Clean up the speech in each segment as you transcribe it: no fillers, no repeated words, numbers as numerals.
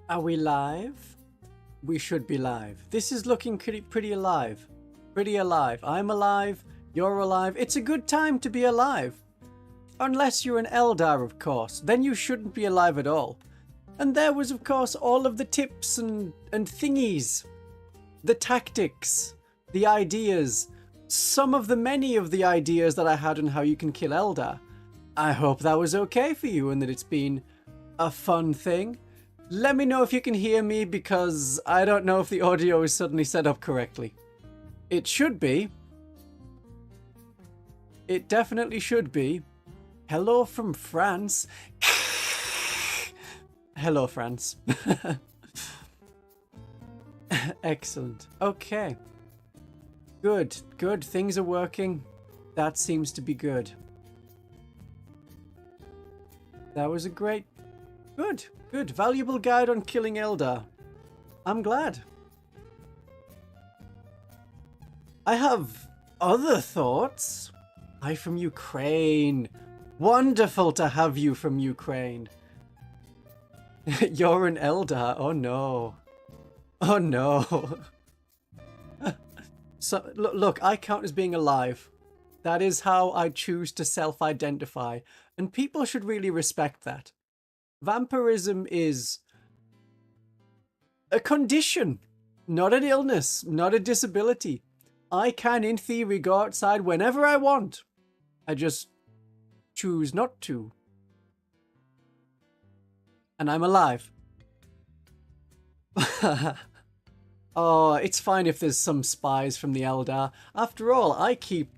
Are we live? We should be live. This is looking pretty alive. Pretty alive. I'm alive. You're alive. It's a good time to be alive. Unless you're an Eldar, of course. Then you shouldn't be alive at all. And there was, of course, all of the tips and thingies. The tactics. The ideas. Many of the ideas that I had on how you can kill Eldar. I hope that was okay for you and that it's been a fun thing. Let me know if you can hear me, because I don't know if the audio is suddenly set up correctly. It should be. It definitely should be. Hello from France. Hello, France. Excellent. Okay. Good. Good. Things are working. That seems to be good. That was a great... Good. Good. Valuable guide on killing Eldar. I'm glad. I have other thoughts. Hi from Ukraine. Wonderful to have you from Ukraine. You're an Eldar. Oh no. Oh no. So look, I count as being alive. That is how I choose to self-identify, and people should really respect that. Vampirism is a condition, not an illness, not a disability. I can, in theory, go outside whenever I want. I just choose not to. And I'm alive. Oh, it's fine if there's some spies from the Eldar. After all, I keep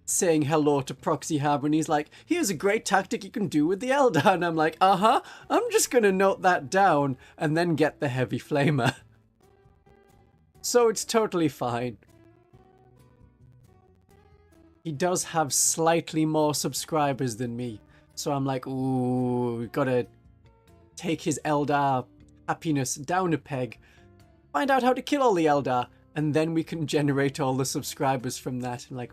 saying hello to Proxy Harbor, and he's like, here's a great tactic you can do with the Eldar. And I'm like, uh-huh, I'm just going to note that down and then get the heavy flamer. So it's totally fine. He does have slightly more subscribers than me. So I'm like, ooh, we've got to take his Eldar happiness down a peg. Find out how to kill all the Eldar. And then we can generate all the subscribers from that. And like,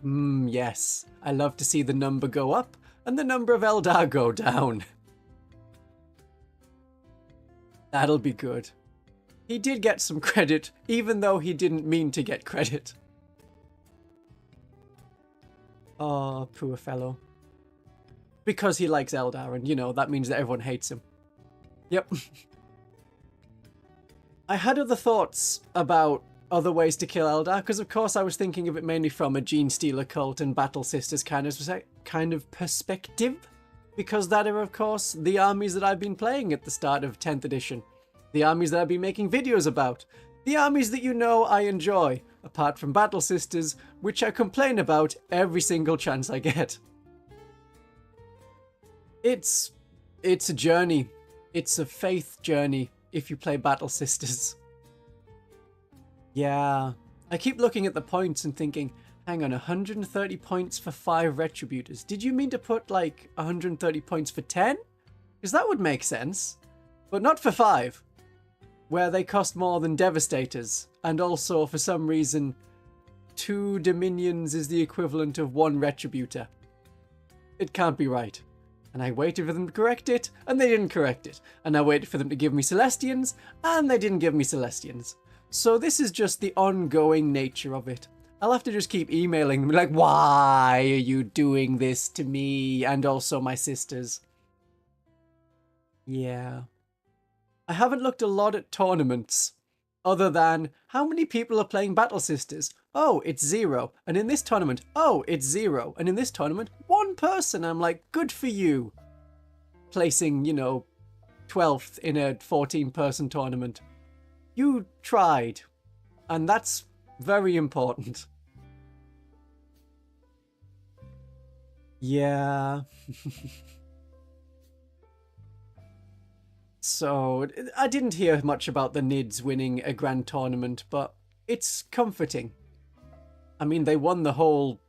yes. I love to see the number go up and the number of Eldar go down. That'll be good. He did get some credit, even though he didn't mean to get credit. Oh, poor fellow. Because he likes Eldar, and, you know, that means that everyone hates him. Yep. I had other thoughts about other ways to kill Eldar, because of course I was thinking of it mainly from a Genestealer Cult and Battle Sisters kind of perspective, because that are of course the armies that I've been playing at the start of 10th edition, the armies that I've been making videos about, the armies that you know I enjoy, apart from Battle Sisters, which I complain about every single chance I get. It's a journey. It's a faith journey if you play Battle Sisters. Yeah, I keep looking at the points and thinking, hang on, 130 points for 5 Retributors. Did you mean to put like 130 points for 10? Because that would make sense. But not for 5, where they cost more than Devastators. And also, for some reason, 2 Dominions is the equivalent of 1 Retributor. It can't be right. And I waited for them to correct it, and they didn't correct it. And I waited for them to give me Celestians, and they didn't give me Celestians. So this is just the ongoing nature of it. I'll have to just keep emailing them, like, why are you doing this to me? And also my sisters. Yeah. I haven't looked a lot at tournaments, other than, how many people are playing Battle Sisters? Oh, it's 0. And in this tournament, oh, it's 0. And in this tournament, 1 person. I'm like, good for you. Placing, 12th in a 14-person tournament. You tried, and that's very important. Yeah. So, I didn't hear much about the Nids winning a grand tournament, but it's comforting. I mean, they won the whole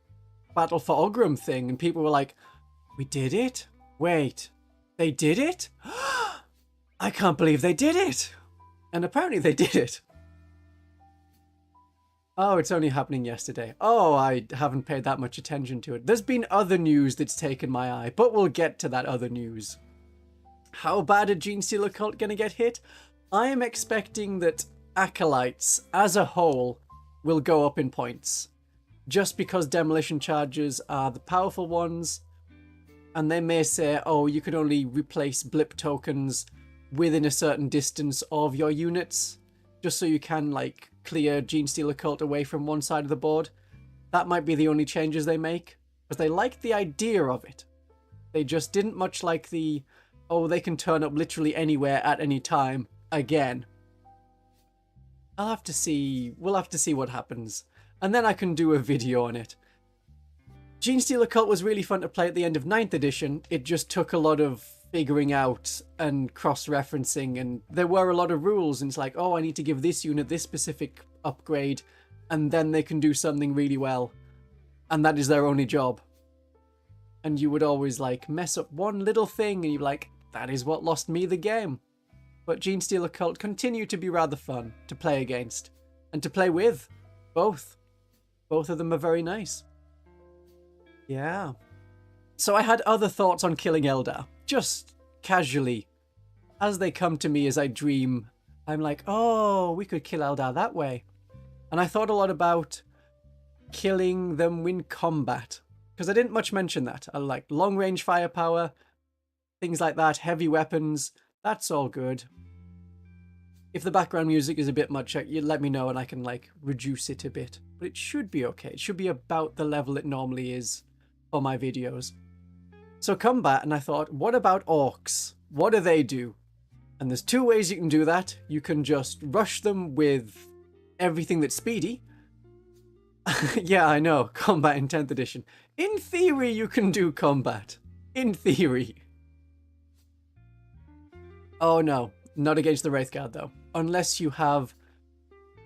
Battle for Oghram thing, and people were like, we did it? Wait, they did it? I can't believe they did it! And apparently they did it. Oh, it's only happening yesterday. Oh, I haven't paid that much attention to it. There's been other news that's taken my eye, but we'll get to that other news. How bad are Genestealer Cult gonna get hit? I am expecting that Acolytes, as a whole, will go up in points. Just because demolition charges are the powerful ones, and they may say, oh, you can only replace blip tokens within a certain distance of your units, just so you can, like, clear Genestealer Cult away from one side of the board. That might be the only changes they make, because they liked the idea of it. They just didn't much like the, oh, they can turn up literally anywhere at any time, again. I'll have to see, we'll have to see what happens. And then I can do a video on it. Genestealer Cult was really fun to play at the end of 9th edition. It just took a lot of figuring out and cross-referencing, and there were a lot of rules, and it's like, oh, I need to give this unit this specific upgrade, and then they can do something really well. And that is their only job. And you would always, like, mess up one little thing, and you're like, that is what lost me the game. But Genestealer Cult continue to be rather fun to play against, and to play with. Both. Both of them are very nice. Yeah. So I had other thoughts on killing Eldar, just casually. As they come to me as I dream, I'm like, oh, we could kill Eldar that way. And I thought a lot about killing them in combat, because I didn't much mention that. I like long-range firepower, things like that, heavy weapons, that's all good. If the background music is a bit much, you let me know and I can, like, reduce it a bit. But it should be okay. It should be about the level it normally is for my videos. So combat, and I thought, what about orcs? What do they do? And there's two ways you can do that. You can just rush them with everything that's speedy. Yeah, I know, combat in 10th edition. In theory, you can do combat. In theory. Oh no, not against the Wraithguard though. Unless you have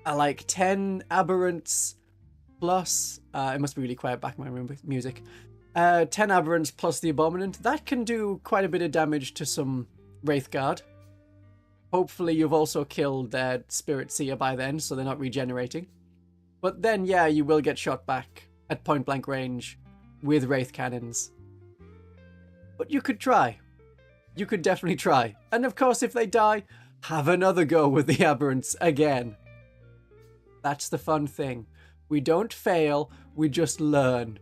like 10 aberrants plus, it must be really quiet back in my room with music. 10 aberrants plus the Abominant. That can do quite a bit of damage to some Wraithguard. Hopefully you've also killed their Spirit Seer by then, so they're not regenerating. But then, yeah, you will get shot back at point blank range with Wraith Cannons. But you could try. You could definitely try. And of course, if they die, have another go with the aberrants again. That's the fun thing. We don't fail, we just learn.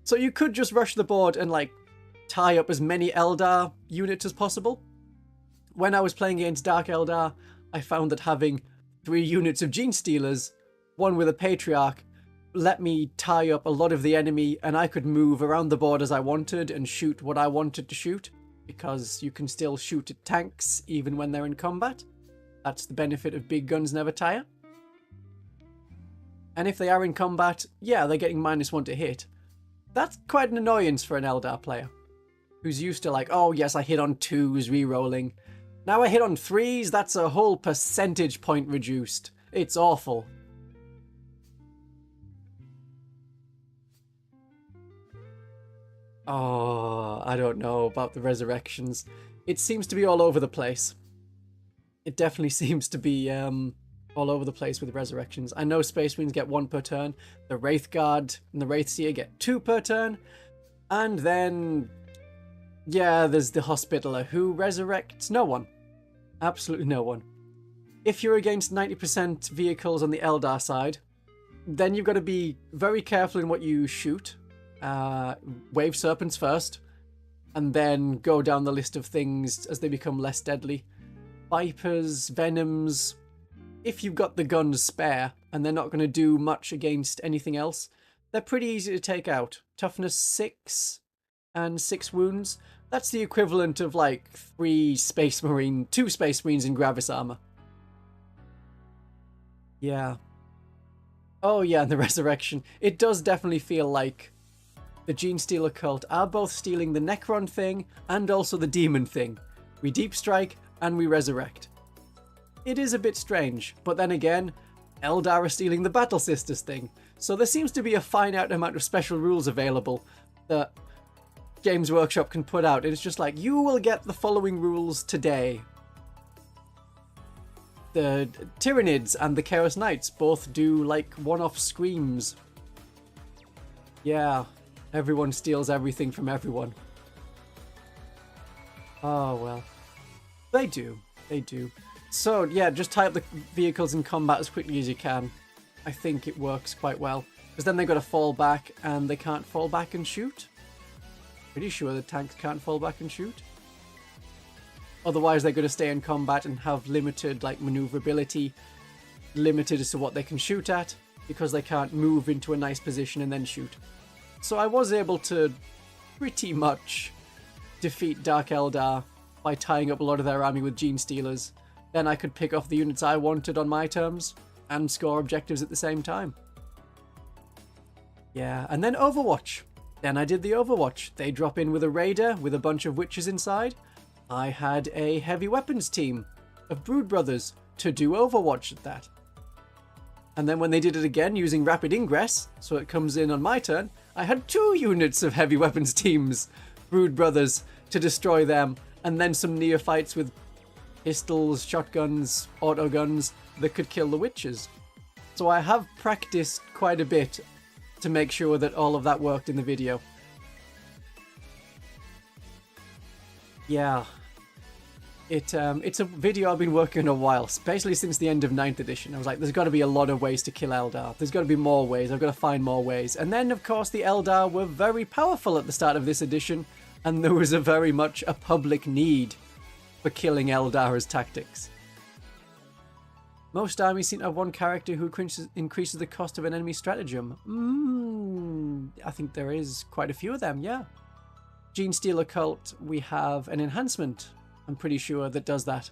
So you could just rush the board and, like, tie up as many Eldar units as possible. When I was playing against Dark Eldar, I found that having 3 units of Genestealers, one with a Patriarch, let me tie up a lot of the enemy, and I could move around the board as I wanted and shoot what I wanted to shoot, because you can still shoot at tanks even when they're in combat. That's the benefit of big guns never tire. And if they are in combat, yeah, they're getting -1 to hit. That's quite an annoyance for an Eldar player, who's used to, like, oh yes, I hit on 2s re-rolling. Now I hit on 3s, that's a whole percentage point reduced. It's awful. Oh, I don't know about the resurrections. It seems to be all over the place. It definitely seems to be all over the place with resurrections. I know Space Marines get 1 per turn. The Wraithguard and the Wraithseer get 2 per turn. And then, yeah, there's the Hospitaller who resurrects no one. Absolutely no one. If you're against 90% vehicles on the Eldar side, then you've got to be very careful in what you shoot. Wave Serpents first, and then go down the list of things as they become less deadly. Vipers, Venoms, if you've got the guns spare, and they're not going to do much against anything else, they're pretty easy to take out. Toughness 6 and 6 wounds. That's the equivalent of like 2 Space Marines in Gravis armor. Yeah. Oh yeah, and the Resurrection. It does definitely feel like the Genestealer Cult are both stealing the Necron thing and also the Demon thing. We deep strike and we resurrect. It is a bit strange, but then again, Eldar are stealing the Battle Sisters thing, so there seems to be a finite amount of special rules available that Games Workshop can put out. It's just like, you will get the following rules today. The Tyranids and the Chaos Knights both do like one-off screams. Yeah, everyone steals everything from everyone. Oh well. They do. They do. So, yeah, just tie up the vehicles in combat as quickly as you can. I think it works quite well. Because then they've got to fall back, and they can't fall back and shoot. Pretty sure the tanks can't fall back and shoot. Otherwise, they're going to stay in combat and have limited, like, maneuverability. Limited as to what they can shoot at. Because they can't move into a nice position and then shoot. So I was able to pretty much defeat Dark Eldar by tying up a lot of their army with Genestealers. Then I could pick off the units I wanted on my terms and score objectives at the same time. Yeah, and then Overwatch. Then I did the Overwatch. They drop in with a raider with a bunch of witches inside. I had a heavy weapons team of Brood Brothers to do Overwatch at that. And then when they did it again using rapid ingress, so it comes in on my turn, I had 2 units of heavy weapons teams, Brood Brothers, to destroy them, and then some neophytes with pistols, shotguns, autoguns that could kill the witches. So I have practiced quite a bit to make sure that all of that worked in the video. Yeah. It's a video I've been working on a while, basically since the end of 9th edition. I was like, there's got to be a lot of ways to kill Eldar. There's got to be more ways. I've got to find more ways. And then, of course, the Eldar were very powerful at the start of this edition, and there was very much a public need for killing Eldar as tactics. Most armies seem to have one character who increases the cost of an enemy stratagem. I think there is quite a few of them, yeah. Genestealer Cult, we have an enhancement, I'm pretty sure, that does that.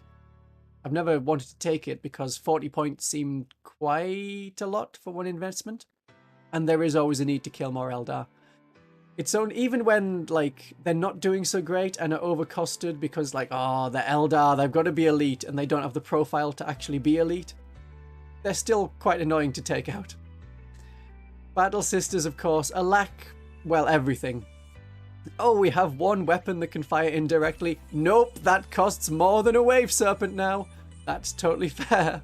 I've never wanted to take it because 40 points seemed quite a lot for one investment. And there is always a need to kill more Eldar. It's only, even when, like, they're not doing so great and are overcosted because, like, oh, they're Eldar, they've got to be elite, and they don't have the profile to actually be elite. They're still quite annoying to take out. Battle Sisters, of course, lack, well, everything. Oh, we have one weapon that can fire indirectly. Nope, that costs more than a Wave Serpent now. That's totally fair.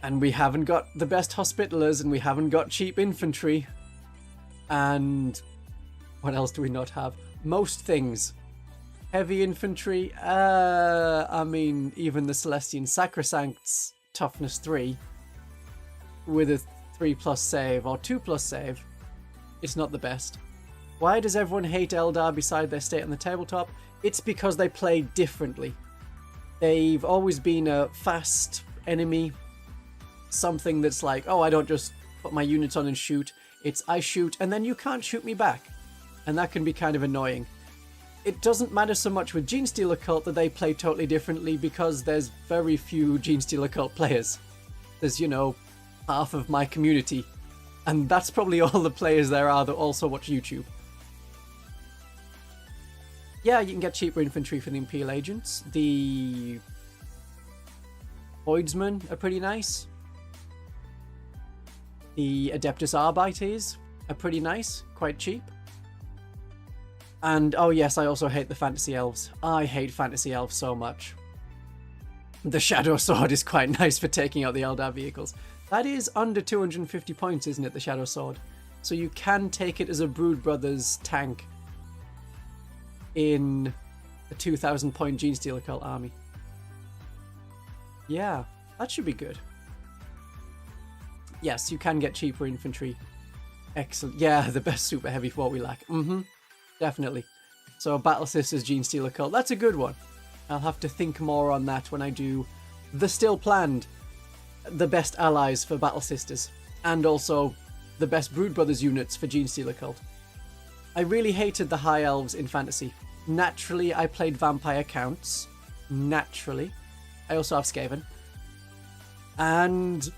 And we haven't got the best Hospitalers, and we haven't got cheap infantry. And what else do we not have? Most things. Heavy infantry, I mean, even the Celestian Sacrosanct's toughness 3 with a 3+ save or 2+ save, it's not the best. Why does everyone hate Eldar beside their state on the tabletop? It's because they play differently. They've always been a fast enemy, something that's like, oh, I don't just put my units on and shoot. It's I shoot and then you can't shoot me back. And that can be kind of annoying. It doesn't matter so much with Genestealer Cult that they play totally differently because there's very few Genestealer Cult players. There's, you know, half of my community. And that's probably all the players there are that also watch YouTube. Yeah, you can get cheaper infantry for the Imperial Agents. The Voidsmen are pretty nice. The Adeptus Arbites are pretty nice, quite cheap. And, oh yes, I also hate the Fantasy Elves. I hate Fantasy Elves so much. The Shadow Sword is quite nice for taking out the Eldar vehicles. That is under 250 points, isn't it, the Shadow Sword? So you can take it as a Brood Brothers tank in a 2,000 point Genestealer Cult army. Yeah, that should be good. Yes, you can get cheaper infantry. Excellent. Yeah, the best super heavy for what we lack. Definitely. So Battle Sisters Genestealer Cult, that's a good one. I'll have to think more on that when I do the still planned the best allies for Battle Sisters, and also the best Brood Brothers units for Genestealer Cult. I really hated the High Elves in Fantasy. Naturally, I played Vampire Counts. Naturally. I also have Skaven. And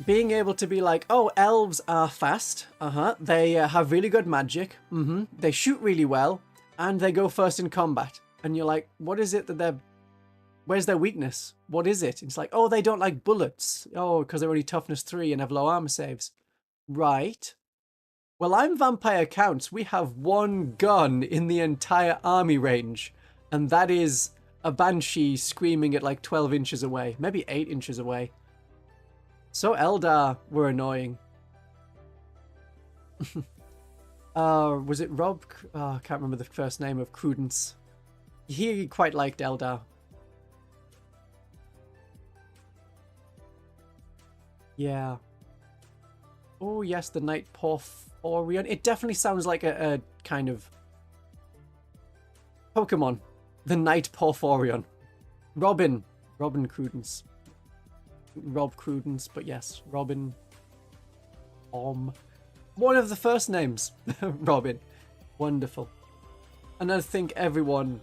being able to be like, oh, elves are fast. They have really good magic. They shoot really well. And they go first in combat. And you're like, what is it that they're... Where's their weakness? What is it? It's like, oh, they don't like bullets. Oh, because they're only toughness 3 and have low armor saves. Right. Well, I'm Vampire Counts. We have one gun in the entire army range. And that is a Banshee screaming at like 12 inches away. Maybe 8 inches away. So Eldar were annoying. Was it Rob? Oh, I can't remember the first name of Crudence. He quite liked Eldar. Yeah. Oh, yes, the Knight Porphyrion. It definitely sounds like a kind of Pokemon. The Knight Porphyrion. Robin Crudence. Rob Crudence, but yes, Robin. One of the first names. Robin. Wonderful. And I think everyone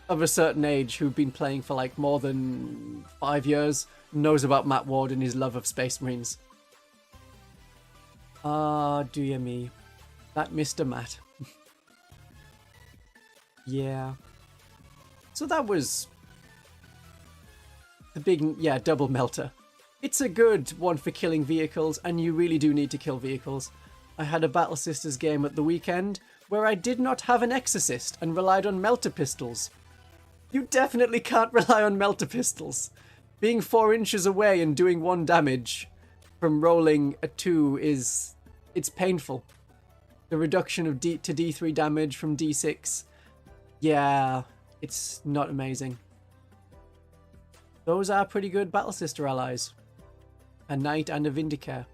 of a certain age who've been playing for like more than 5 years knows about Matt Ward and his love of Space Marines. Ah, dear me. That Mr. Matt. Yeah. So that was the big, yeah, double melter. It's a good one for killing vehicles, and you really do need to kill vehicles. I had a Battle Sisters game at the weekend where I did not have an Exorcist and relied on melter pistols. You definitely can't rely on melter pistols. Being 4 inches away and doing 1 damage from rolling a 2 it's painful. The reduction of to D3 damage from D6, yeah, it's not amazing. Those are pretty good Battle Sister allies. A Knight and a Vindicare.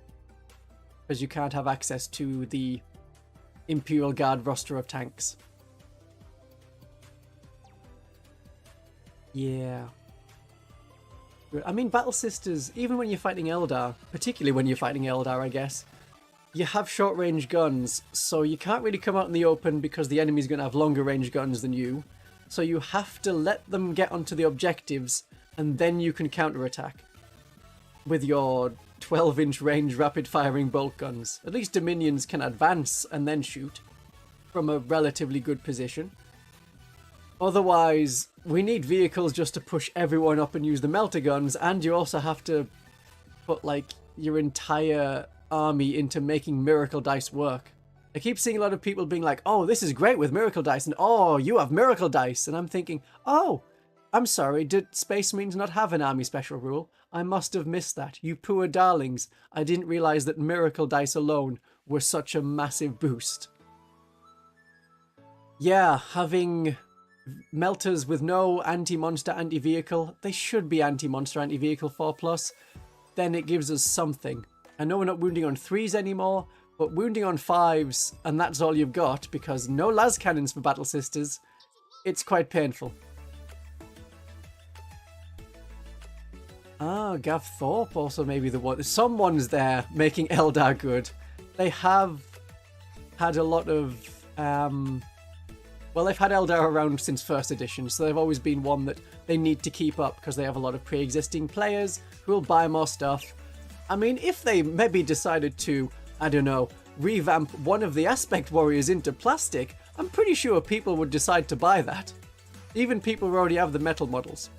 Because you can't have access to the Imperial Guard roster of tanks. Yeah. I mean, Battle Sisters, even when you're fighting Eldar, particularly when you're fighting Eldar, I guess, you have short-range guns, so you can't really come out in the open because the enemy's going to have longer-range guns than you. So you have to let them get onto the objectives, and then you can counterattack with your 12-inch range rapid-firing bolt guns. At least Dominions can advance and then shoot from a relatively good position. Otherwise, we need vehicles just to push everyone up and use the melter guns, and you also have to put, like, your entire army into making Miracle Dice work. I keep seeing a lot of people being like, oh, this is great with Miracle Dice, and oh, you have Miracle Dice, and I'm thinking, oh, I'm sorry, did Space Marines not have an army special rule? I must have missed that. You poor darlings. I didn't realize that Miracle Dice alone were such a massive boost. Yeah, having melters with no anti-monster, anti-vehicle. They should be anti-monster, anti-vehicle 4+. Then it gives us something. I know we're not wounding on 3s anymore, but wounding on 5s, and that's all you've got, because no las cannons for Battle Sisters, it's quite painful. Ah, Gav Thorpe also maybe the one. Someone's there making Eldar good. They have had a lot of... well, they've had Eldar around since 1st edition, so they've always been one that they need to keep up because they have a lot of pre-existing players who will buy more stuff. I mean, if they maybe decided to, I don't know, revamp one of the Aspect Warriors into plastic, I'm pretty sure people would decide to buy that. Even people who already have the metal models.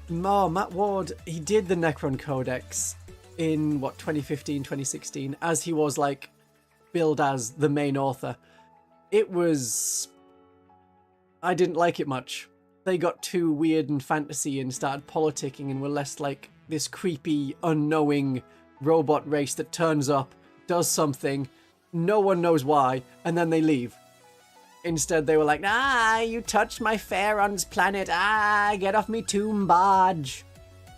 Matt Ward, he did the Necron Codex in, 2015, 2016, as he was, like, billed as the main author. It was... I didn't like it much. They got too weird and fantasy and started politicking and were less like this creepy, unknowing robot race that turns up, does something, no one knows why, and then they leave. Instead, they were like, ah, you touched my Pharaon's planet, ah, get off me tomb barge.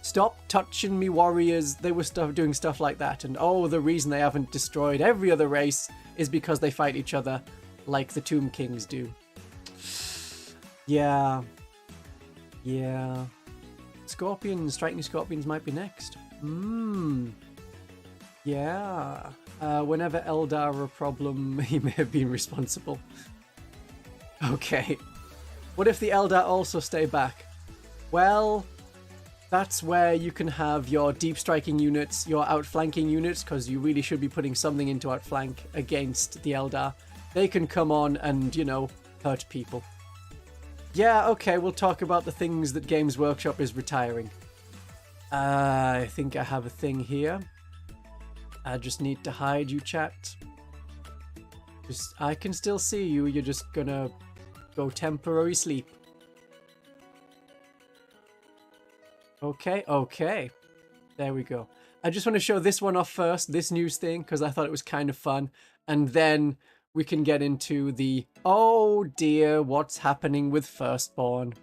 Stop touching me warriors. They were doing stuff like that, and oh, the reason they haven't destroyed every other race is because they fight each other like the Tomb Kings do. Yeah. Yeah. Striking Scorpions might be next. Yeah. Whenever Eldar are a problem, he may have been responsible. Okay. What if the Eldar also stay back? Well, that's where you can have your deep striking units, your outflanking units, because you really should be putting something into outflank against the Eldar. They can come on and, you know, hurt people. Yeah, okay, we'll talk about the things that Games Workshop is retiring. I think I have a thing here. I just need to hide you, chat. I can still see you, you're just gonna go temporary sleep. Okay. There we go. I just want to show this one off first, this news thing, because I thought it was kind of fun. And then we can get into the, oh dear, what's happening with Firstborn.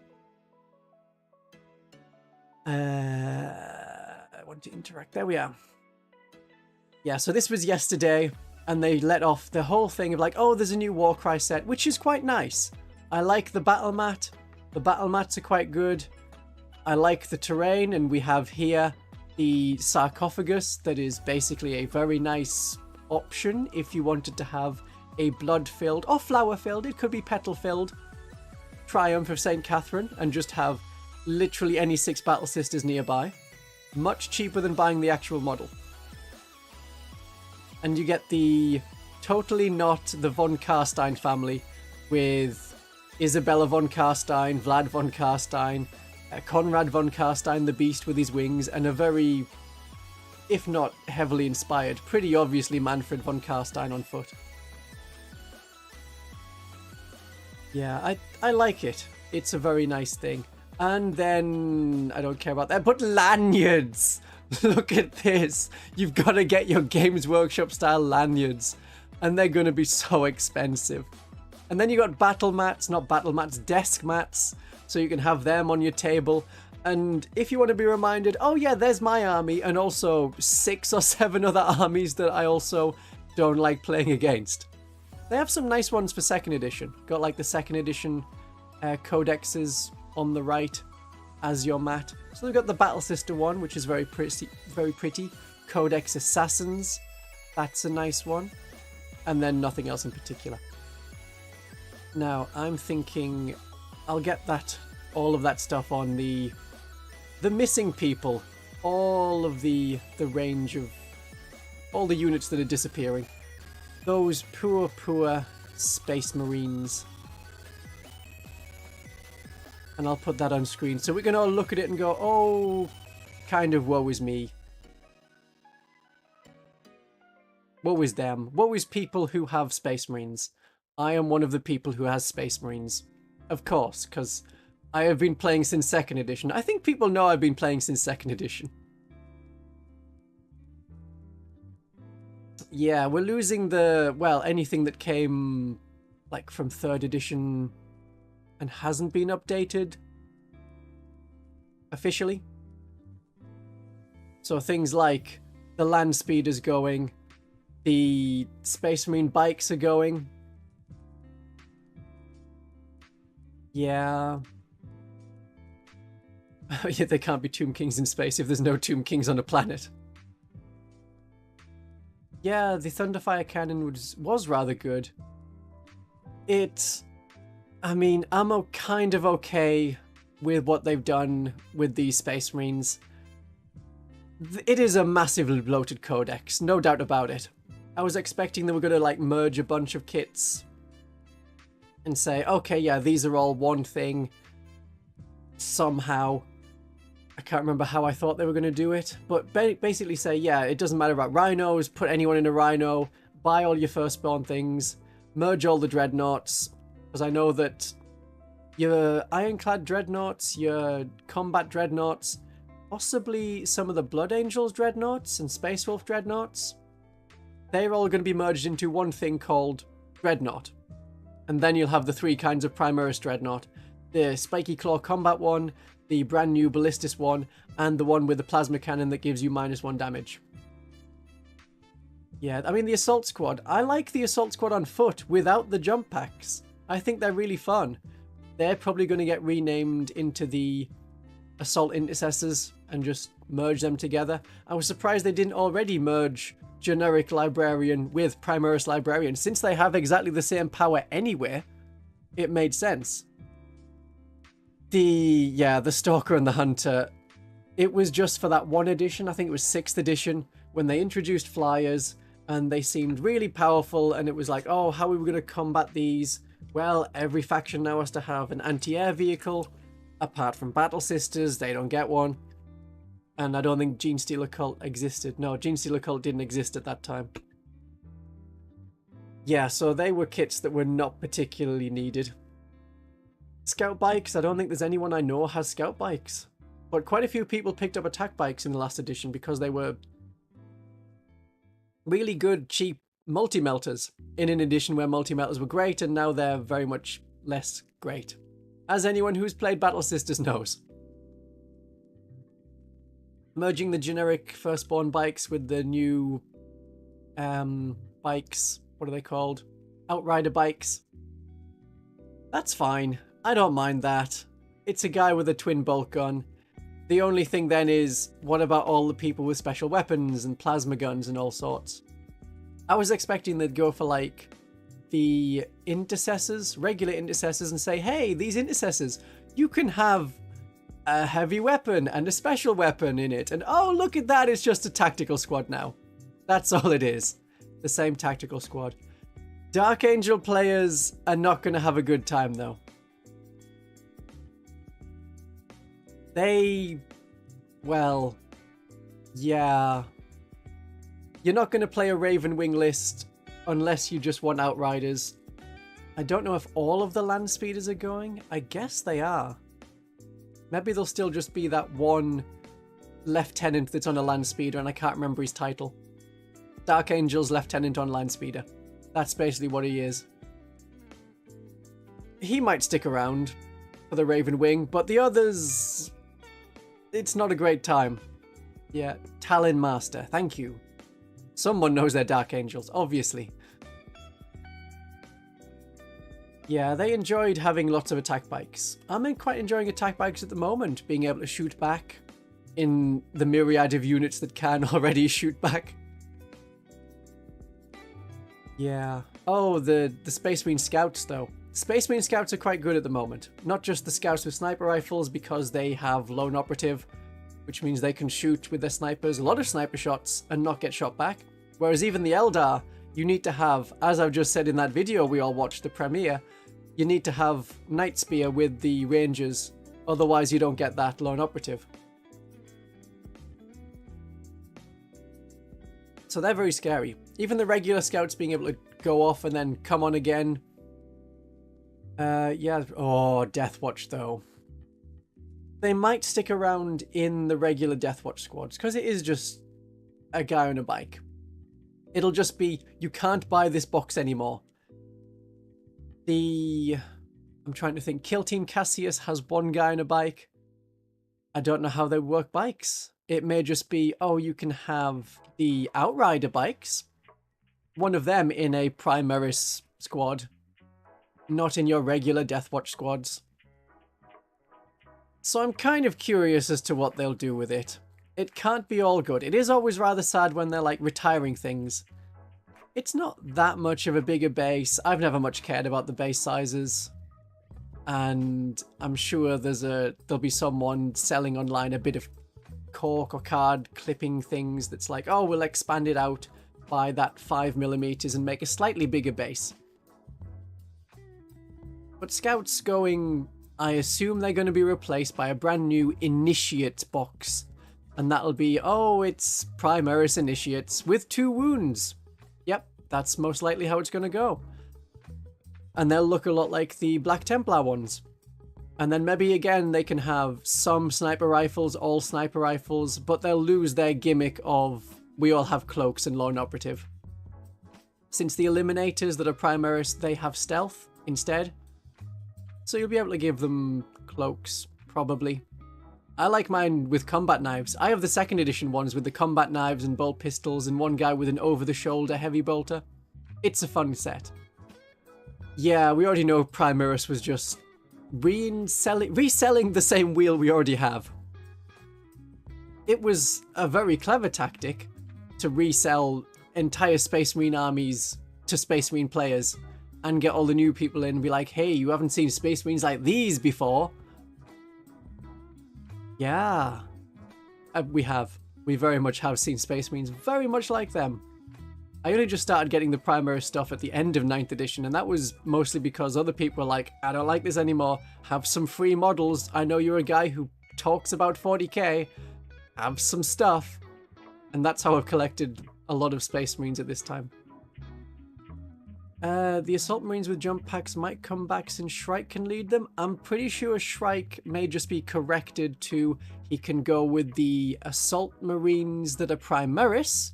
I want to interact. There we are. Yeah, so this was yesterday, and they let off the whole thing of like, oh, there's a new Warcry set, which is quite nice. I like the battle mat. The battle mats are quite good. I like the terrain, and we have here the sarcophagus that is basically a very nice option if you wanted to have a blood-filled or flower-filled, it could be petal-filled, Triumph of St. Catherine, and just have literally any 6 Battle Sisters nearby. Much cheaper than buying the actual model. And you get the totally not the von Carstein family with Isabella von Carstein, Vlad von Carstein, Conrad von Carstein, the beast with his wings, and a very, if not heavily inspired, pretty obviously Manfred von Carstein on foot. Yeah, I like it. It's a very nice thing. And then, I don't care about that, but lanyards! Look at this! You've got to get your Games Workshop style lanyards. And they're going to be so expensive. And then you got battle mats, not battle mats, desk mats. So you can have them on your table. And if you want to be reminded, oh yeah, there's my army, and also 6 or 7 other armies that I also don't like playing against. They have some nice ones for 2nd edition. Got like the 2nd edition codexes on the right as your mat. So they've got the Battle Sister one, which is very pretty, very pretty. Codex Assassins, that's a nice one. And then nothing else in particular. Now, I'm thinking I'll get that, all of that stuff on the missing people. All of the range of all the units that are disappearing. Those poor Space Marines. And I'll put that on screen so we can all look at it and go, oh, kind of woe is me. Woe is them. Woe is people who have Space Marines. I am one of the people who has Space Marines. Of course, because I have been playing since 2nd edition. I think people know I've been playing since 2nd edition. Yeah, we're losing the, well, anything that came like from 3rd edition and hasn't been updated officially. So things like the land speed is going, the Space Marine bikes are going. Yeah. Yeah, there can't be Tomb Kings in space if there's no Tomb Kings on a planet. Yeah, the Thunderfire cannon was rather good. I mean, I'm kind of okay with what they've done with these Space Marines. It is a massively bloated codex, no doubt about it. I was expecting they were going to like merge a bunch of kits and say, okay, yeah, these are all one thing somehow. I can't remember how I thought they were going to do it, but basically say, yeah, it doesn't matter about rhinos, put anyone in a rhino, buy all your Firstborn things, merge all the dreadnoughts, because I know that your Ironclad dreadnoughts, your combat dreadnoughts, possibly some of the Blood Angels dreadnoughts and Space Wolf dreadnoughts, they're all going to be merged into one thing called Dreadnought. And then you'll have the 3 kinds of Primaris dreadnought, the Spiky Claw combat one, the brand new Ballistis one, and the one with the plasma cannon that gives you -1 damage. Yeah, I mean, the Assault Squad. I like the Assault Squad on foot without the jump packs. I think they're really fun. They're probably going to get renamed into the Assault Intercessors and just merge them together. I was surprised they didn't already merge Generic Librarian with Primaris Librarian. Since they have exactly the same power anyway, it made sense. The Stalker and the Hunter, it was just for that one edition. I think it was 6th edition when they introduced flyers and they seemed really powerful, and it was like, oh, how are we going to combat these? Well, every faction now has to have an anti-air vehicle. Apart from Battle Sisters, they don't get one. And I don't think Genestealer Cult existed. No, Genestealer Cult didn't exist at that time. Yeah, so they were kits that were not particularly needed. Scout bikes, I don't think there's anyone I know has scout bikes. But quite a few people picked up attack bikes in the last edition because they were really good, cheap multi-melters in an edition where multi-melters were great, and now they're very much less great. As anyone who's played Battle Sisters knows. Merging the generic Firstborn bikes with the new bikes, what are they called? Outrider bikes. That's fine. I don't mind that. It's a guy with a twin bolt gun. The only thing then is, what about all the people with special weapons and plasma guns and all sorts? I was expecting they'd go for like the intercessors, regular intercessors, and say, hey, these intercessors, you can have a heavy weapon and a special weapon in it. And oh, look at that, it's just a tactical squad now. That's all it is. The same tactical squad. Dark Angel players are not going to have a good time though. Well, yeah. You're not going to play a Raven Wing list unless you just want Outriders. I don't know if all of the land speeders are going. I guess they are. Maybe there'll still just be that one lieutenant that's on a land speeder and I can't remember his title. Dark Angel's lieutenant on land speeder. That's basically what he is. He might stick around for the Raven Wing, but the others... It's not a great time. Yeah, Talon Master, thank you. Someone knows their Dark Angels, obviously. Yeah, they enjoyed having lots of attack bikes. I'm quite enjoying attack bikes at the moment, being able to shoot back in the myriad of units that can already shoot back. Yeah. Oh, the Space Marine Scouts, though. Space Marine Scouts are quite good at the moment. Not just the Scouts with sniper rifles, because they have lone operative, which means they can shoot with their snipers a lot of sniper shots and not get shot back. Whereas even the Eldar, you need to have, as I've just said in that video we all watched, the premiere, you need to have Night Spear with the Rangers, otherwise you don't get that lone operative. So they're very scary. Even the regular Scouts being able to go off and then come on again. Yeah, oh, Deathwatch though. They might stick around in the regular Deathwatch squads, because it is just a guy on a bike. It'll just be, you can't buy this box anymore. I'm trying to think, Kill Team Cassius has one guy on a bike. I don't know how they work bikes. It may just be, oh, you can have the Outrider bikes. One of them in a Primaris squad. Not in your regular Deathwatch squads. So I'm kind of curious as to what they'll do with it. It can't be all good. It is always rather sad when they're like retiring things. It's not that much of a bigger base. I've never much cared about the base sizes. And I'm sure there'll be someone selling online a bit of cork or card clipping things that's like, oh, we'll expand it out by that 5mm and make a slightly bigger base. But Scouts going, I assume they're going to be replaced by a brand new Initiate box. And that'll be, oh, it's Primaris Initiates with 2 wounds. Yep, that's most likely how it's going to go. And they'll look a lot like the Black Templar ones. And then maybe again they can have some sniper rifles, all sniper rifles, but they'll lose their gimmick of we all have cloaks and lone operative. Since the Eliminators that are Primaris, they have stealth instead. So you'll be able to give them cloaks, probably. I like mine with combat knives. I have the 2nd edition ones with the combat knives and bolt pistols and one guy with an over-the-shoulder heavy bolter. It's a fun set. Yeah, we already know Primaris was just reselling the same wheel we already have. It was a very clever tactic to resell entire Space Marine armies to Space Marine players and get all the new people in and be like, hey, you haven't seen Space Marines like these before. Yeah. We have. We very much have seen Space Marines very much like them. I only just started getting the Primaris stuff at the end of 9th edition, and that was mostly because other people were like, I don't like this anymore. Have some free models. I know you're a guy who talks about 40k. Have some stuff. And that's how I've collected a lot of Space Marines at this time. The Assault Marines with jump packs might come back since Shrike can lead them. I'm pretty sure Shrike may just be corrected to he can go with the Assault Marines that are Primaris,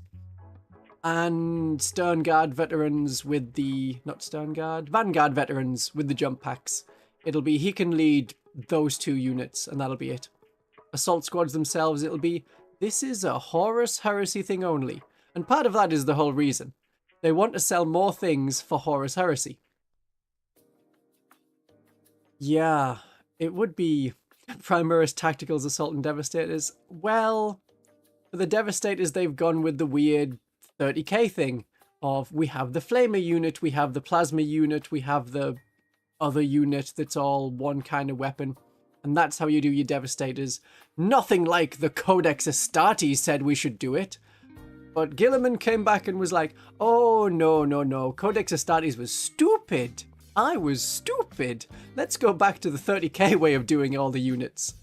and Sternguard veterans with the... Not Sternguard, Vanguard veterans with the jump packs. It'll be he can lead those 2 units, and that'll be it. Assault squads themselves, it'll be, this is a Horus Heresy thing only. And part of that is the whole reason. They want to sell more things for Horus Heresy. Yeah, it would be Primaris Tacticals, Assault and Devastators. Well, for the Devastators, they've gone with the weird 30k thing of we have the Flamer unit, we have the Plasma unit, we have the other unit that's all one kind of weapon. And that's how you do your Devastators. Nothing like the Codex Astartes said we should do it. But Gilliman came back and was like, oh, no. Codex Astartes was stupid. I was stupid. Let's go back to the 30k way of doing all the units.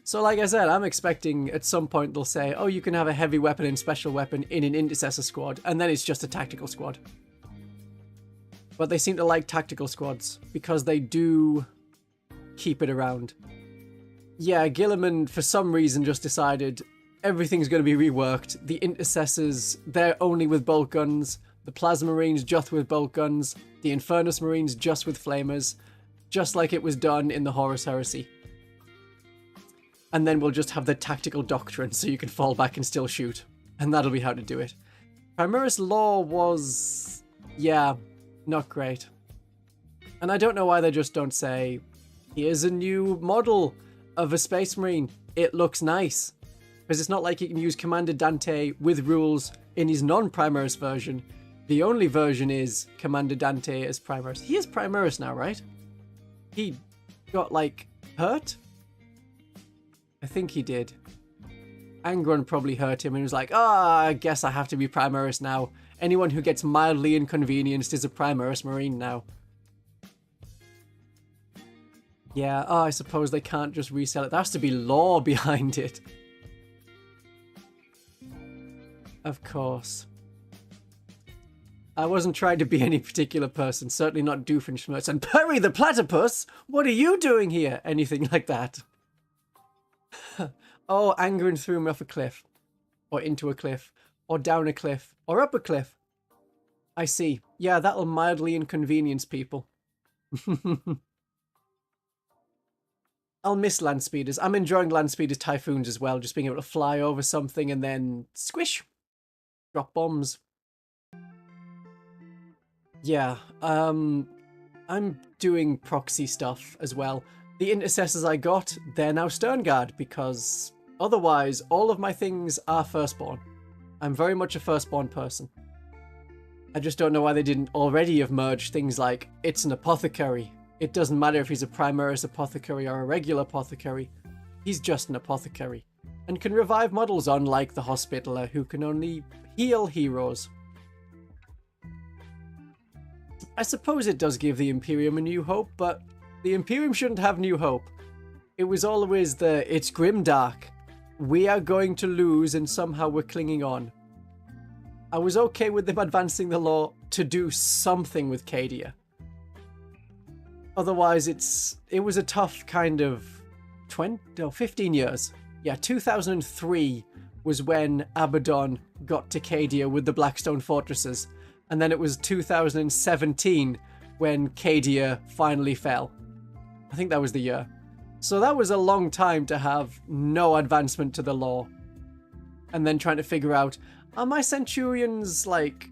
So like I said, I'm expecting at some point they'll say, oh, you can have a heavy weapon and special weapon in an Intercessor squad. And then it's just a tactical squad. But they seem to like tactical squads because they do keep it around. Yeah, Gilliman for some reason just decided everything's going to be reworked. The Intercessors, they're only with bolt guns. The Plasma Marines just with bolt guns. The Infernus Marines just with flamers. Just like it was done in the Horus Heresy. And then we'll just have the tactical doctrine so you can fall back and still shoot. And that'll be how to do it. Primaris Law was... yeah, not great. And I don't know why they just don't say, here's a new model of a Space Marine. It looks nice. Because it's not like you can use Commander Dante with rules in his non-Primaris version. The only version is Commander Dante as Primaris. He is Primaris now, right? He got, like, hurt? I think he did. Angron probably hurt him and was like, I guess I have to be Primaris now. Anyone who gets mildly inconvenienced is a Primaris Marine now. Yeah, I suppose they can't just resell it. There has to be lore behind it. Of course. I wasn't trying to be any particular person, certainly not Doofenshmirtz. And Perry the Platypus, what are you doing here? Anything like that. Oh, Angron threw me off a cliff. Or into a cliff. Or down a cliff. Or up a cliff. I see. Yeah, that'll mildly inconvenience people. I'll miss land speeders. I'm enjoying land speeders typhoons as well. Just being able to fly over something and then squish. Drop bombs. Yeah, I'm doing proxy stuff as well. The Intercessors I got, they're now Sternguard because otherwise all of my things are Firstborn. I'm very much a Firstborn person. I just don't know why they didn't already have merged things like, it's an apothecary. It doesn't matter if he's a Primaris apothecary or a regular apothecary. He's just an apothecary. And can revive models unlike the Hospitaller who can only heal heroes. I suppose it does give the Imperium a new hope, but the Imperium shouldn't have new hope. It was always it's grimdark. We are going to lose and somehow we're clinging on. I was okay with them advancing the law to do something with Cadia. Otherwise, it was a tough kind of 15 years. Yeah, 2003 was when Abaddon got to Cadia with the Blackstone Fortresses. And then it was 2017 when Cadia finally fell. I think that was the year. So that was a long time to have no advancement to the law. And then trying to figure out, are my Centurions like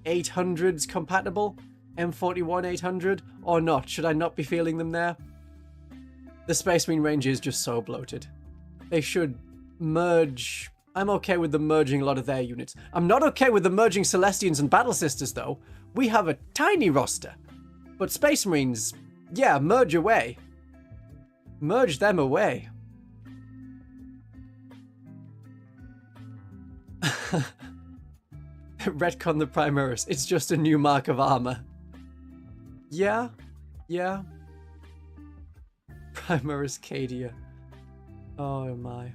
800s compatible? M41 800 or not? Should I not be feeling them there? The Space Marine range is just so bloated. They should merge. I'm okay with them merging a lot of their units. I'm not okay with them merging Celestians and Battle Sisters though. We have a tiny roster. But Space Marines, yeah, merge away. Merge them away. Retcon the Primaris. It's just a new mark of armor. Yeah. Primaris Cadia. Oh my.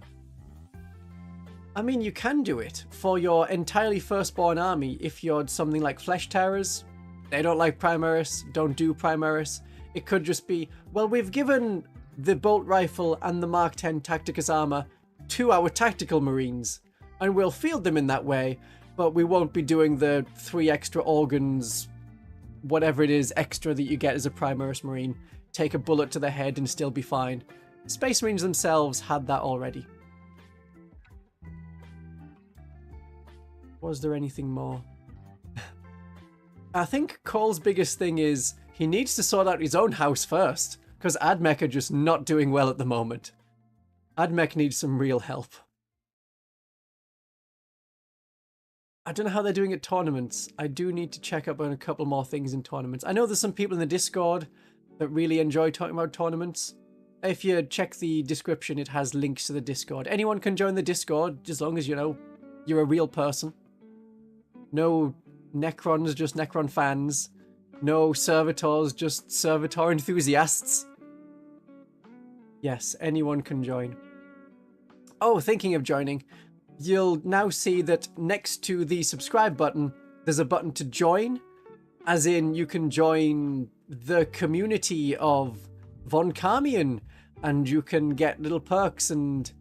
I mean, you can do it for your entirely Firstborn army if you're something like Flesh Terrors. They don't like Primaris, don't do Primaris. It could just be, well, we've given the Bolt Rifle and the Mark 10 Tacticus armor to our Tactical Marines. And we'll field them in that way, but we won't be doing the 3 extra organs, whatever it is extra that you get as a Primaris Marine. Take a bullet to the head and still be fine. Space Marines themselves had that already. Was there anything more? I think Cole's biggest thing is he needs to sort out his own house first, because Admech are just not doing well at the moment. Admech needs some real help. I don't know how they're doing at tournaments. I do need to check up on a couple more things in tournaments. I know there's some people in the Discord that really enjoy talking about tournaments. If you check the description, it has links to the Discord. Anyone can join the Discord, as long as, you know, you're a real person. No Necrons, just Necron fans. No servitors, just servitor enthusiasts. Yes, anyone can join. Oh, thinking of joining, you'll now see that next to the subscribe button, there's a button to join. As in, you can join the community of Von Carmian, and you can get little perks and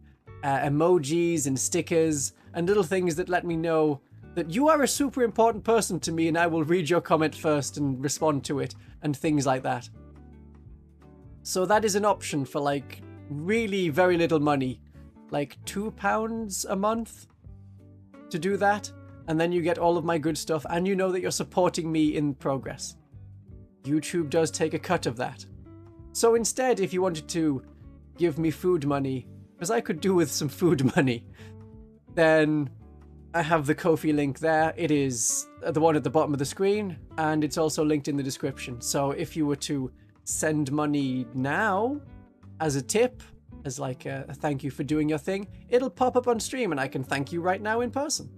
emojis and stickers and little things that let me know that you are a super important person to me, and I will read your comment first and respond to it, and things like that. So that is an option for, like, really very little money. Like £2 a month to do that, and then you get all of my good stuff, and you know that you're supporting me in progress. YouTube does take a cut of that. So instead, if you wanted to give me food money, because I could do with some food money, then I have the Ko-fi link there. It is the one at the bottom of the screen, and it's also linked in the description. So if you were to send money now as a tip, as like a thank you for doing your thing, it'll pop up on stream and I can thank you right now in person.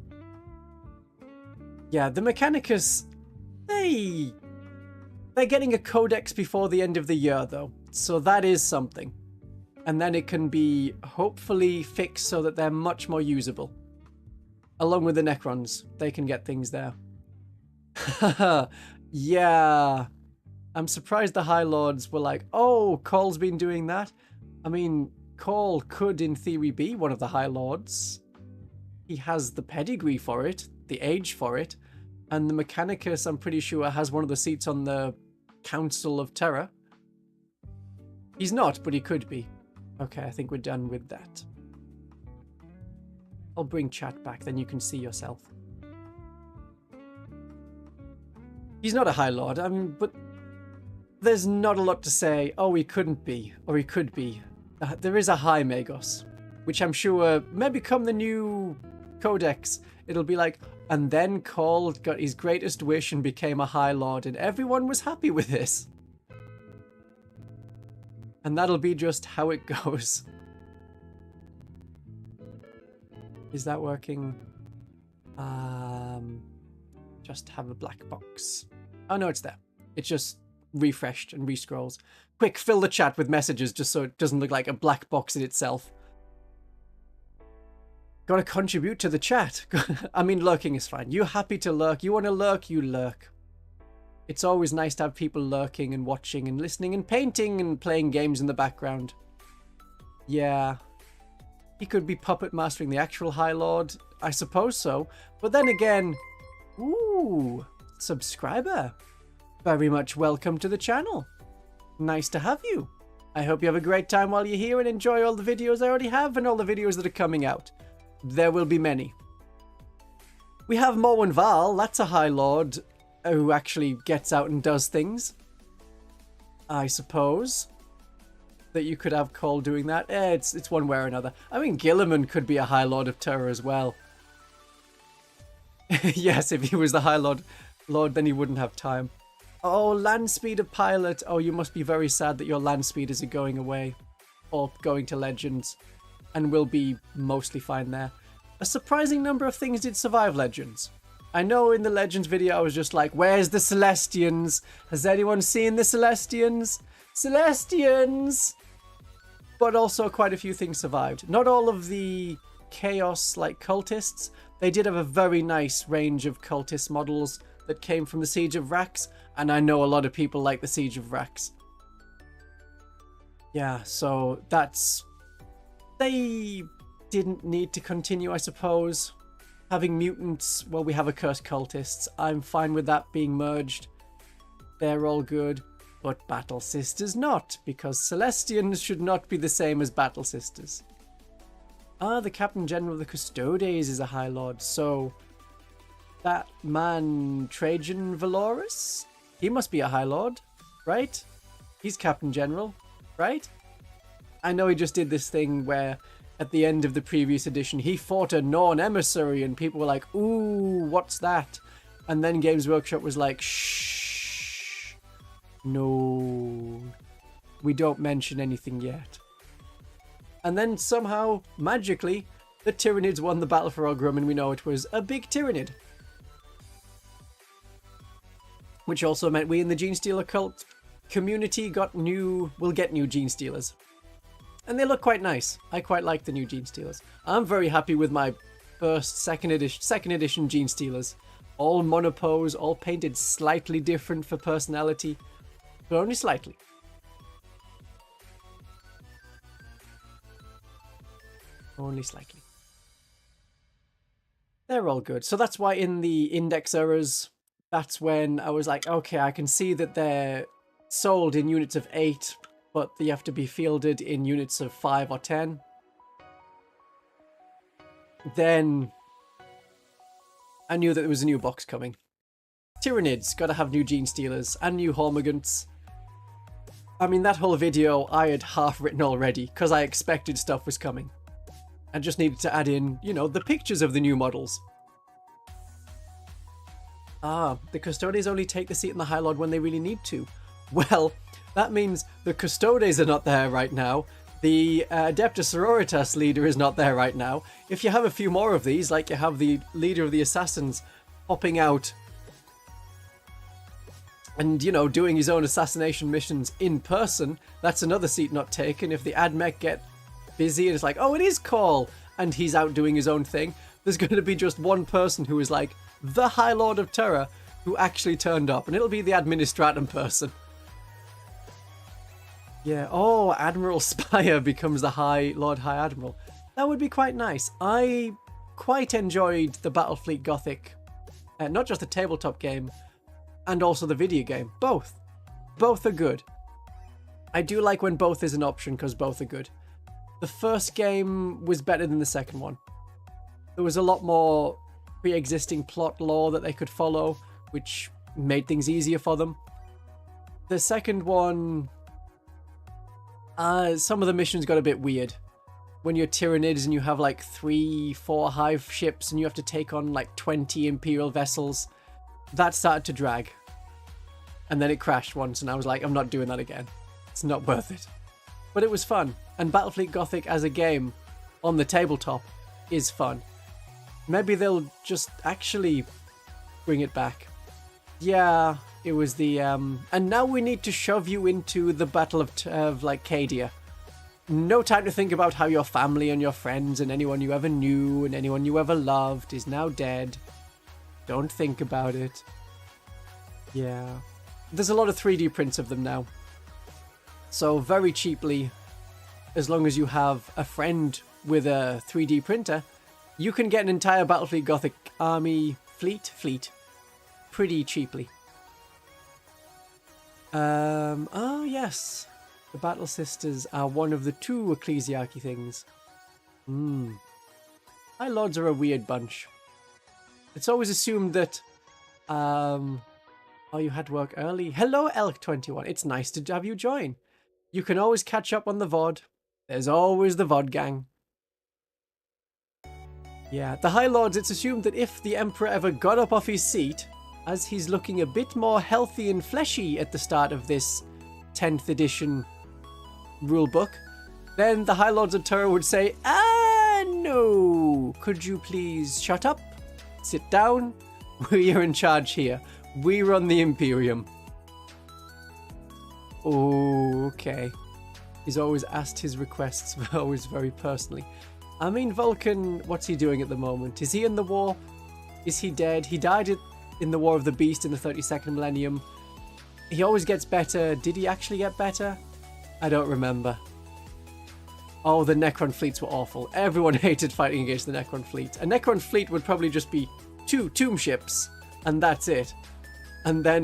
Yeah, the Mechanicus, they're getting a codex before the end of the year though, so that is something. And then it can be hopefully fixed so that they're much more usable. Along with the Necrons, they can get things there. Yeah, I'm surprised the High Lords were like, oh, Cole's been doing that. I mean, Cole could in theory be one of the High Lords. He has the pedigree for it, the age for it, and the Mechanicus, I'm pretty sure, has one of the seats on the Council of Terra. He's not, but he could be. Okay, I think we're done with that. I'll bring chat back, then you can see yourself. He's not a High Lord, I mean, but there's not a lot to say, oh, he couldn't be, or he could be. There is a High Magos, which I'm sure may become the new codex. It'll be like, and then Cole got his greatest wish and became a High Lord, and everyone was happy with this. And that'll be just how it goes. Is that working? Just have a black box. Oh no, it's there. It's just refreshed and re-scrolls. Quick, fill the chat with messages just so it doesn't look like a black box in itself. Gotta contribute to the chat. I mean, lurking is fine. You're happy to lurk. You want to lurk, you lurk. It's always nice to have people lurking and watching and listening and painting and playing games in the background. Yeah. He could be puppet mastering the actual High Lord. I suppose so. But then again, ooh, subscriber. Very much welcome to the channel. Nice to have you. I hope you have a great time while you're here and enjoy all the videos I already have and all the videos that are coming out. There will be many. We have Morwen Val, that's a High Lord who actually gets out and does things. I suppose that you could have Cole doing that. It's one way or another. I mean, Gilliman could be a High Lord of Terra as well. Yes, if he was the High Lord, then he wouldn't have time. Oh, land speeder pilot. Oh, you must be very sad that your land speeders are going away. Or going to Legends. And will be mostly fine there. A surprising number of things did survive Legends. I know in the Legends video I was just like, where's the Celestians? Has anyone seen the Celestians? Celestians! But also quite a few things survived. Not all of the Chaos, like, cultists. They did have a very nice range of cultist models that came from the Siege of Rax, and I know a lot of people like the Siege of Rax. Yeah, so that's... They didn't need to continue, I suppose. Having mutants, well, we have accursed cultists. I'm fine with that being merged. They're all good. But Battle Sisters not, because Celestians should not be the same as Battle Sisters. Ah, the Captain General of the Custodes is a High Lord, so that man Trajan Valoris, he must be a High Lord, right? He's Captain General, right? I know he just did this thing where at the end of the previous edition he fought a Norn emissary and people were like, ooh, what's that? And then Games Workshop was like, shh, no, we don't mention anything yet. And then somehow, magically, the Tyranids won the battle for Ogrum, and we know it was a big Tyranid. Which also meant we in the Genestealer Cult community will get new Genestealers. And they look quite nice. I quite like the new Genestealers. I'm very happy with my second edition Genestealers. All monopose, all painted slightly different for personality, but only slightly. Only slightly. They're all good. So that's why in the index errors, that's when I was like, okay, I can see that they're sold in units of 8, but they have to be fielded in units of 5 or 10. Then I knew that there was a new box coming. Tyranids, gotta have new Genestealers and new Hormigants. I mean, that whole video I had half written already, because I expected stuff was coming. I just needed to add in, you know, the pictures of the new models. Ah, the Custodes only take the seat in the High Lord when they really need to. Well, that means the Custodes are not there right now. The Adeptus Sororitas leader is not there right now. If you have a few more of these, like you have the leader of the Assassins popping out and, you know, doing his own assassination missions in person, that's another seat not taken. If the Admech get busy and it's like, oh, it is Call, and he's out doing his own thing, there's going to be just one person who is like the High Lord of Terra who actually turned up, and it'll be the Administratum person. Yeah, oh, Admiral Spire becomes the High Lord High Admiral. That would be quite nice. I quite enjoyed the Battlefleet Gothic, not just the tabletop game, and also the video game. Both are good. I do like when both is an option because both are good. The first game was better than the second one. There was a lot more pre-existing plot lore that they could follow, which made things easier for them. The second one, some of the missions got a bit weird. When you're Tyranids and you have like 3-4 hive ships and you have to take on like 20 Imperial vessels, that started to drag. And then it crashed once and I was like, I'm not doing that again. It's not worth it. But it was fun. And Battlefleet Gothic as a game on the tabletop is fun. Maybe they'll just actually bring it back. Yeah, it was the... and now we need to shove you into the Battle of like, Cadia. No time to think about how your family and your friends and anyone you ever knew and anyone you ever loved is now dead. Don't think about it. Yeah. There's a lot of 3D prints of them now. So very cheaply, as long as you have a friend with a 3D printer, you can get an entire Battlefleet Gothic army fleet pretty cheaply. Oh yes, the Battle Sisters are one of the 2 ecclesiarchy things. High Lords are a weird bunch. It's always assumed that, oh, you had work early. Hello, Elk21. It's nice to have you join. You can always catch up on the VOD. There's always the VOD gang. Yeah, the High Lords, it's assumed that if the Emperor ever got up off his seat, as he's looking a bit more healthy and fleshy at the start of this 10th edition rulebook, then the High Lords of Terra would say, no, could you please shut up, sit down, we are in charge here, we run the Imperium. Okay. He's always asked his requests, always very personally. I mean, Vulcan, what's he doing at the moment? Is he in the war? Is he dead? He died in the War of the Beast in the 32nd millennium. He always gets better. Did he actually get better? I don't remember. Oh, the Necron fleets were awful. Everyone hated fighting against the Necron fleet. A Necron fleet would probably just be 2 tomb ships, and that's it. And then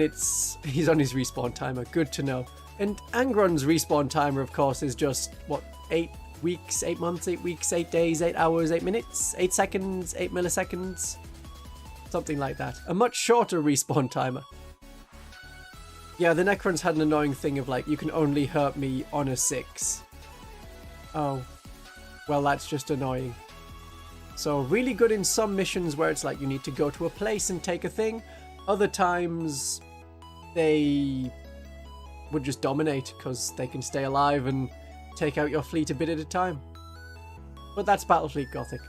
he's on his respawn timer. Good to know. And Angron's respawn timer, of course, is just, what, 8 weeks, 8 months, 8 weeks, 8 days, 8 hours, 8 minutes, 8 seconds, 8 milliseconds? Something like that. A much shorter respawn timer. Yeah, the Necrons had an annoying thing of, like, you can only hurt me on a 6. Oh, well, that's just annoying. So really good in some missions where it's like you need to go to a place and take a thing. Other times they would just dominate because they can stay alive and take out your fleet a bit at a time. But that's Battlefleet Gothic.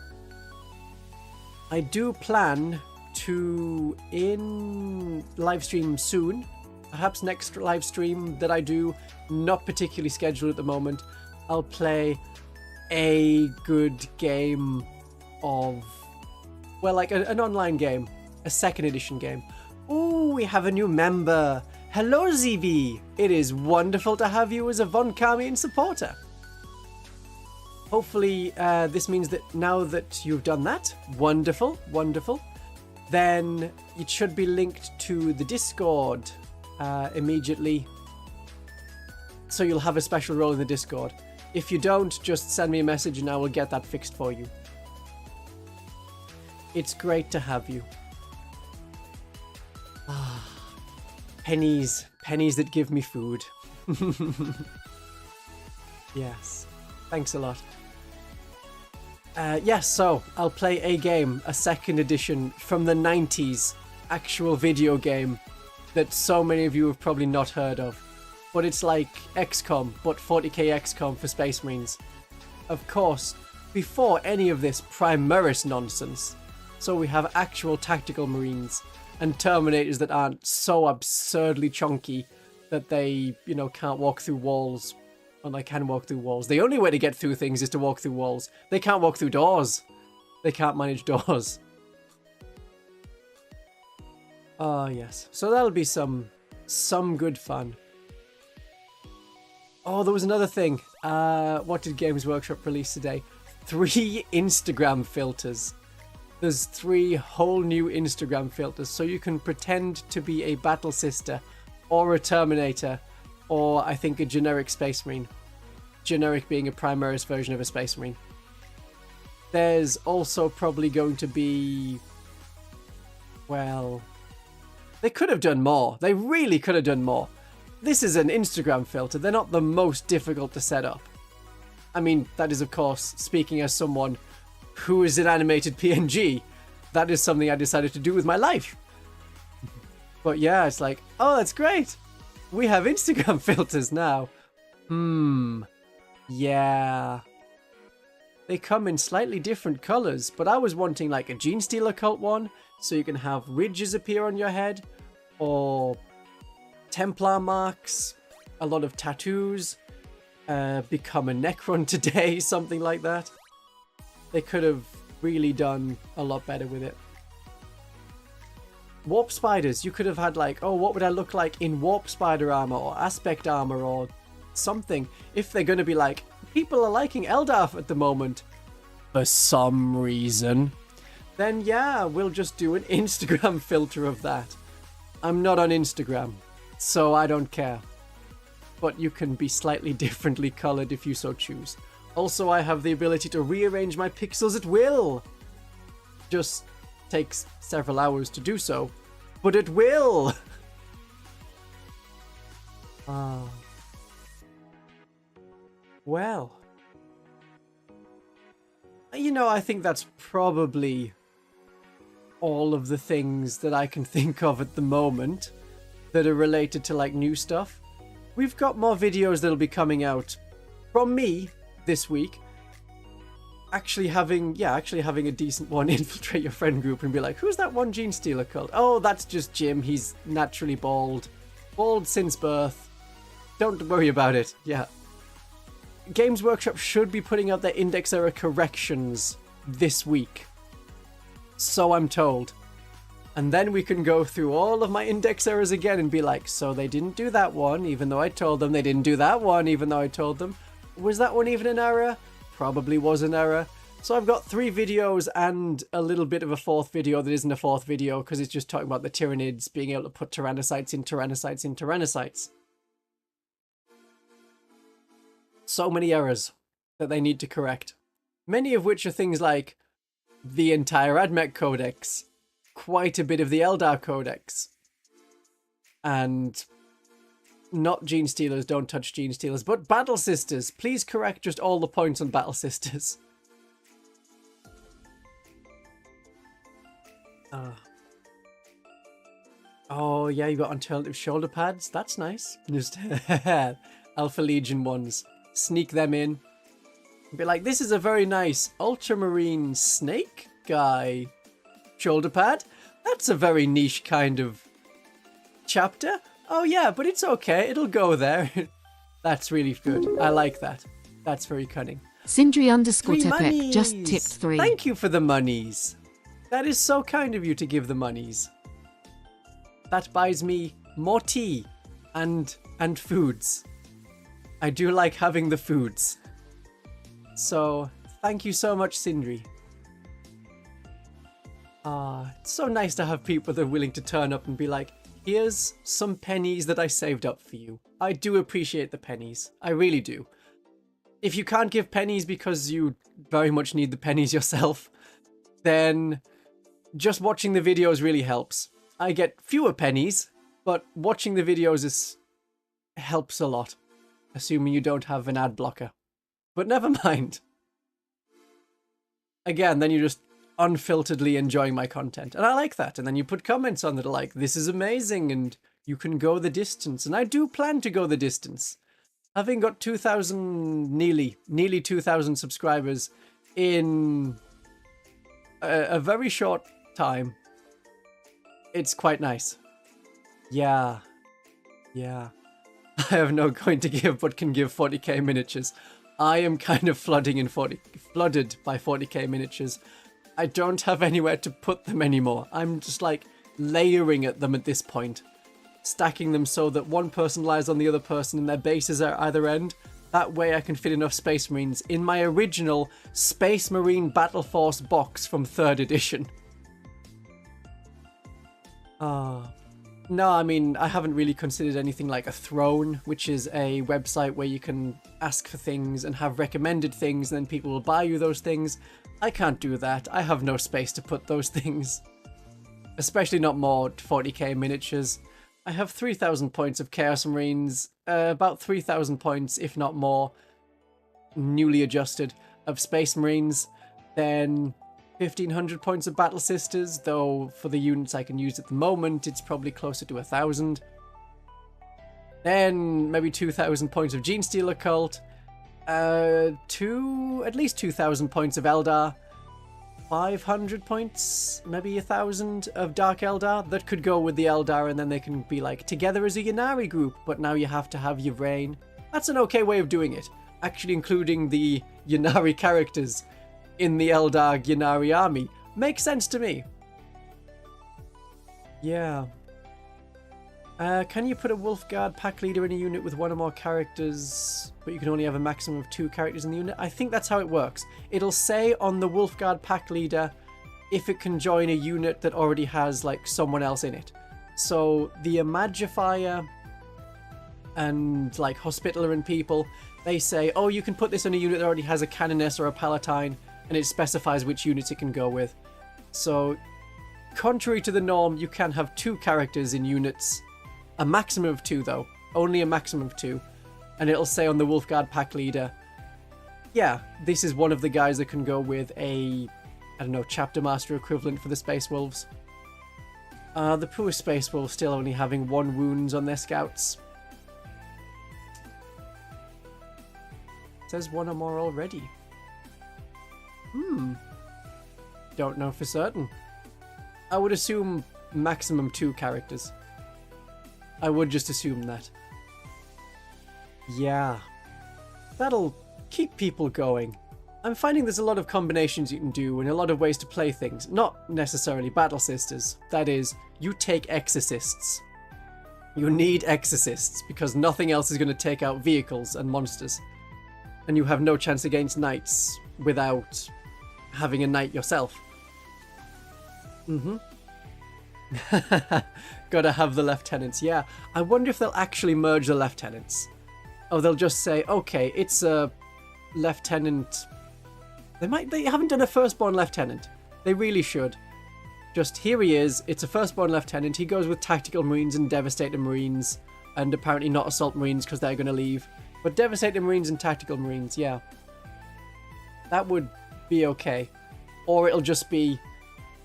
I do plan to in live stream soon. Perhaps next live stream that I do, not particularly scheduled at the moment, I'll play a good game of, well, like an online game, a 2nd edition game. Ooh, we have a new member. Hello, ZB. It is wonderful to have you as a Von Carmian supporter. Hopefully, this means that now that you've done that, wonderful, wonderful, then it should be linked to the Discord immediately. So you'll have a special role in the Discord. If you don't, just send me a message and I will get that fixed for you. It's great to have you. Pennies that give me food. Yes, thanks a lot. Yes, so I'll play a game, a 2nd edition from the 90s, actual video game that so many of you have probably not heard of. But it's like XCOM, but 40k XCOM for Space Marines. Of course, before any of this Primaris nonsense. So we have actual tactical Marines and Terminators that aren't so absurdly chunky that they, you know, can't walk through walls. And they can walk through walls. The only way to get through things is to walk through walls. They can't walk through doors. They can't manage doors. Oh, yes. So that'll be some good fun. Oh, there was another thing. What did Games Workshop release today? 3 Instagram filters. There's 3 whole new Instagram filters, so you can pretend to be a Battle Sister, or a Terminator, or I think a generic Space Marine. Generic being a Primaris version of a Space Marine. There's also probably going to be... well... they could have done more. They really could have done more. This is an Instagram filter. They're not the most difficult to set up. I mean, that is, of course, speaking as someone who is an animated PNG. That is something I decided to do with my life. But yeah, it's like, oh, that's great. We have Instagram filters now. Yeah. They come in slightly different colors, but I was wanting like a Genestealer Cult one, so you can have ridges appear on your head, or Templar marks, a lot of tattoos, become a Necron today, something like that. They could have really done a lot better with it. Warp spiders, you could have had like, oh, what would I look like in warp spider armor or aspect armor or something, if they're going to be like, people are liking Eldar at the moment for some reason, then yeah, we'll just do an Instagram filter of that. I'm not on Instagram, so I don't care. But you can be slightly differently colored if you so choose. Also, I have the ability to rearrange my pixels at will. Just takes several hours to do so, but it will. Well, you know, I think that's probably all of the things that I can think of at the moment that are related to like new stuff. We've got more videos that'll be coming out from me this week. Actually having a decent one infiltrate your friend group and be like, who's that one Genestealer Cult? Oh, that's just Jim. He's naturally bald. Bald since birth. Don't worry about it. Yeah. Games Workshop should be putting out their index error corrections this week. So I'm told. And then we can go through all of my index errors again and be like, so they didn't do that one, even though I told them. They didn't do that one, even though I told them. Was that one even an error? probably was an error. So I've got 3 videos and a little bit of a 4th video that isn't a 4th video because it's just talking about the Tyranids being able to put Tyrannosites in Tyrannosites in Tyrannosites. So many errors that they need to correct. Many of which are things like the entire Admech Codex, quite a bit of the Eldar Codex, and not Genestealers, don't touch Genestealers, but Battle Sisters. Please correct just all the points on Battle Sisters. Oh yeah, you got alternative shoulder pads. That's nice. Just Alpha Legion ones. Sneak them in. Be like, this is a very nice ultramarine snake guy shoulder pad. That's a very niche kind of chapter. Oh yeah, but it's okay. It'll go there. That's really good. I like that. That's very cunning. Sindri _Tepek just tipped 3. Thank you for the monies. That is so kind of you to give the monies. That buys me more tea and foods. I do like having the foods. So, thank you so much, Sindri. It's so nice to have people that are willing to turn up and be like, here's some pennies that I saved up for you. I do appreciate the pennies. I really do. If you can't give pennies because you very much need the pennies yourself, then just watching the videos really helps. I get fewer pennies, but watching the videos helps a lot. Assuming you don't have an ad blocker. But never mind. Again, then you're just unfilteredly enjoying my content. And I like that. And then you put comments on that are like, this is amazing and you can go the distance. And I do plan to go the distance. Having got 2,000, nearly 2,000 subscribers in a very short time. It's quite nice. Yeah. I have no coin to give, but can give 40k miniatures. I am kind of flooded by 40k miniatures. I don't have anywhere to put them anymore. I'm just like layering at them at this point. Stacking them so that one person lies on the other person and their bases are at either end. That way I can fit enough Space Marines in my original Space Marine Battle Force box from 3rd edition. No, I mean, I haven't really considered anything like a throne, which is a website where you can ask for things and have recommended things, and then people will buy you those things. I can't do that. I have no space to put those things. Especially not more 40k miniatures. I have 3,000 points of Chaos Marines, about 3,000 points, if not more, newly adjusted, of Space Marines, then 1,500 points of Battle Sisters, though for the units I can use at the moment, it's probably closer to 1,000. Then maybe 2,000 points of Genestealer Cult, at least 2,000 points of Eldar, 500 points, maybe 1,000 of Dark Eldar that could go with the Eldar, and then they can be like together as a Ynnari group, but now you have to have your brain. That's an okay way of doing it, actually including the Ynnari characters in the Eldar Ynnari army. Makes sense to me. Yeah. Can you put a Wolfguard pack leader in a unit with one or more characters, but you can only have a maximum of 2 characters in the unit? I think that's how it works. It'll say on the Wolfguard pack leader if it can join a unit that already has like someone else in it. So the Imagifier and like Hospitaller and people, they say, oh, you can put this in a unit that already has a Canoness or a Palatine, and it specifies which units it can go with. So, contrary to the norm, you can have 2 characters in units. A maximum of 2, though. Only a maximum of 2. And it'll say on the Wolfguard pack leader, yeah, this is one of the guys that can go with a, I don't know, Chapter Master equivalent for the Space Wolves. The poor Space Wolves still only having 1 wounds on their scouts. It says 1 or more already. Don't know for certain. I would assume maximum 2 characters. I would just assume that. Yeah. That'll keep people going. I'm finding there's a lot of combinations you can do and a lot of ways to play things. Not necessarily Battle Sisters. That is, you take Exorcists. You need Exorcists because nothing else is going to take out vehicles and monsters. and you have no chance against knights without having a knight yourself. Gotta have the lieutenants. Yeah, I wonder if they'll actually merge the lieutenants. Oh, they'll just say, okay, it's a lieutenant. They haven't done a firstborn lieutenant. They really should. Just, here he is, it's a firstborn lieutenant. He goes with tactical marines and devastator marines, and apparently not assault marines because they're going to leave. But devastator marines and tactical marines, yeah. That would be okay. Or it'll just be,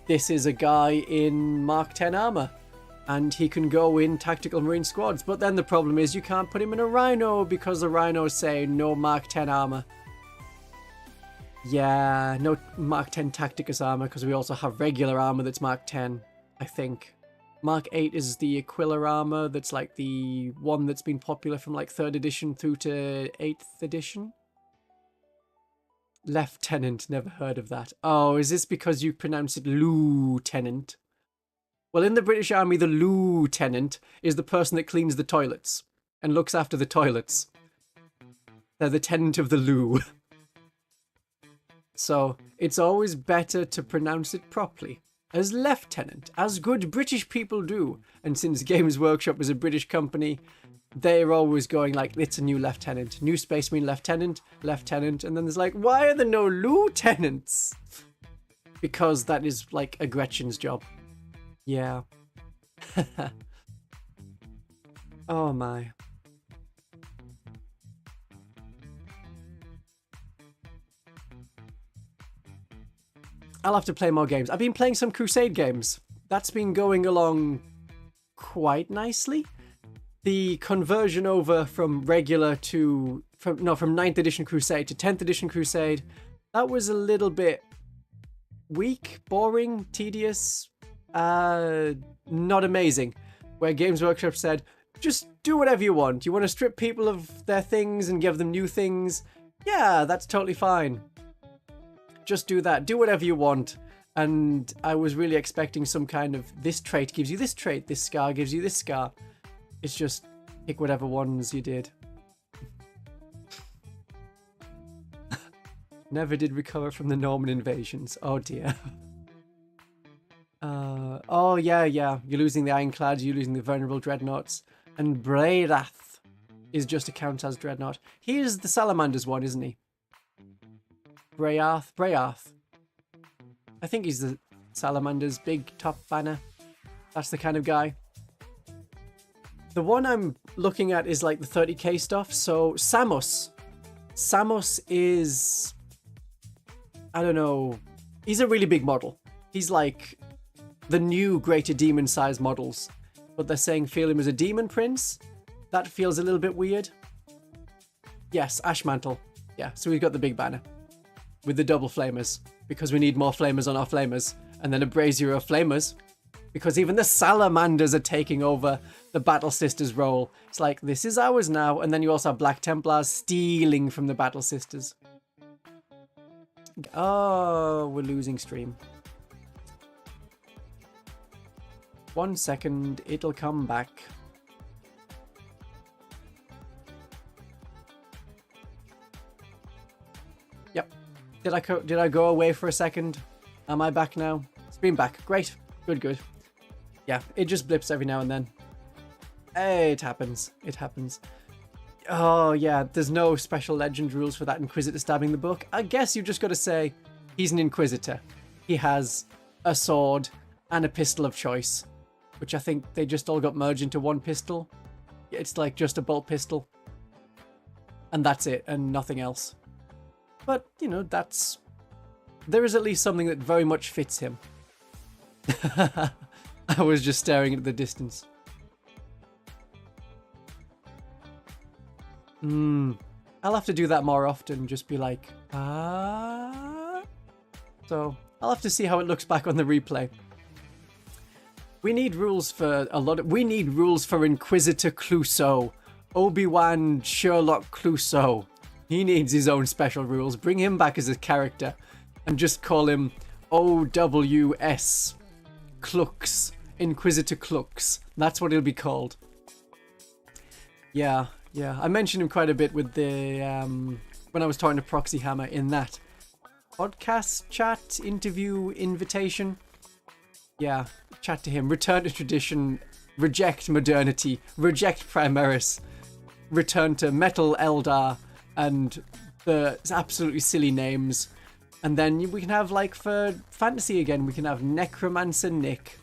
this is a guy in Mark 10 armor, and he can go in tactical marine squads. But then the problem is you can't put him in a rhino because the rhinos say no Mark 10 armor. Yeah, no Mark 10 Tacticus armor because we also have regular armor that's Mark 10, I think. Mark 8 is the Aquila armor that's like the one that's been popular from like 3rd edition through to 8th edition. Lieutenant, never heard of that. Oh, is this because you pronounce it lieutenant? Well, in the British Army, the lieutenant is the person that cleans the toilets and looks after the toilets. They're the tenant of the loo. So, it's always better to pronounce it properly. As lieutenant, as good British people do. And since Games Workshop is a British company, they're always going like, it's a new lieutenant. New Space Marine lieutenant, lieutenant. And then there's like, why are there no lieutenants? Because that is like a Gretchen's job. Yeah. Oh my. I'll have to play more games. I've been playing some Crusade games. That's been going along quite nicely. The conversion over from regular to from 9th edition Crusade to 10th edition Crusade, that was a little bit weak, boring, tedious, not amazing. Where Games Workshop said, just do whatever you want. You want to strip people of their things and give them new things? Yeah, that's totally fine. Just do that. Do whatever you want. And I was really expecting some kind of, this trait gives you this trait, this scar gives you this scar. It's just pick whatever ones you did. Never did recover from the Norman invasions. Oh dear. Oh yeah. You're losing the Ironclads, you're losing the Vulnerable Dreadnoughts. And Brayrath is just a count as Dreadnought. He is the Salamanders one, isn't he? Brayarth. I think he's the Salamander's big top banner. That's the kind of guy. The one I'm looking at is like the 30k stuff. So Samos. Samos is, I don't know, he's a really big model. He's like the new greater demon size models. But they're saying feel him as a demon prince. That feels a little bit weird. Yes, Ashmantle. Yeah, so we've got the big banner. With the double flamers, because we need more flamers on our flamers, and then a brazier of flamers, because even the salamanders are taking over the Battle Sisters role. It's like, this is ours now, and then you also have Black Templars stealing from the Battle Sisters. Oh, we're losing stream. 1 second, it'll come back. Yep. Did I go away for a second? Am I back now? It's been back. Great. Good. Yeah, it just blips every now and then. Hey, it happens. It happens. Oh, yeah, there's no special legend rules for that Inquisitor stabbing the book. I guess you just got to say, he's an Inquisitor. He has a sword and a pistol of choice, which I think they just all got merged into one pistol. It's like just a bolt pistol. And that's it, and nothing else. But, you know, there is at least something that very much fits him. I was just staring at the distance. I'll have to do that more often, just be like, ah. So, I'll have to see how it looks back on the replay. We need rules for we need rules for Inquisitor Clouseau. Obi-Wan Sherlock Clouseau. He needs his own special rules. Bring him back as a character and just call him OWS Clux. Inquisitor Clux. That's what he'll be called. Yeah. I mentioned him quite a bit with the when I was talking to Proxy Hammer in that podcast chat interview invitation. Yeah, chat to him. Return to tradition, reject modernity, reject Primaris, return to Metal Eldar and the absolutely silly names. And then we can have, like, for fantasy again, we can have Necromancer Nick.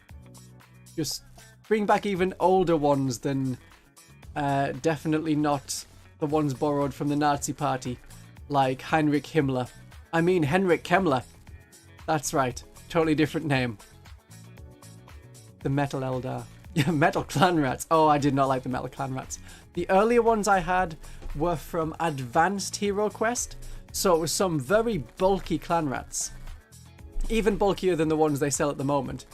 Just bring back even older ones than definitely not the ones borrowed from the Nazi party, like Henrik Himmler. I mean Henrik Kemmler. That's right. Totally different name. The Metal Eldar. Yeah, Metal Clan Rats. Oh, I did not like the Metal Clan Rats. The earlier ones I had were from Advanced Hero Quest, so it was some very bulky clan rats. Even bulkier than the ones they sell at the moment.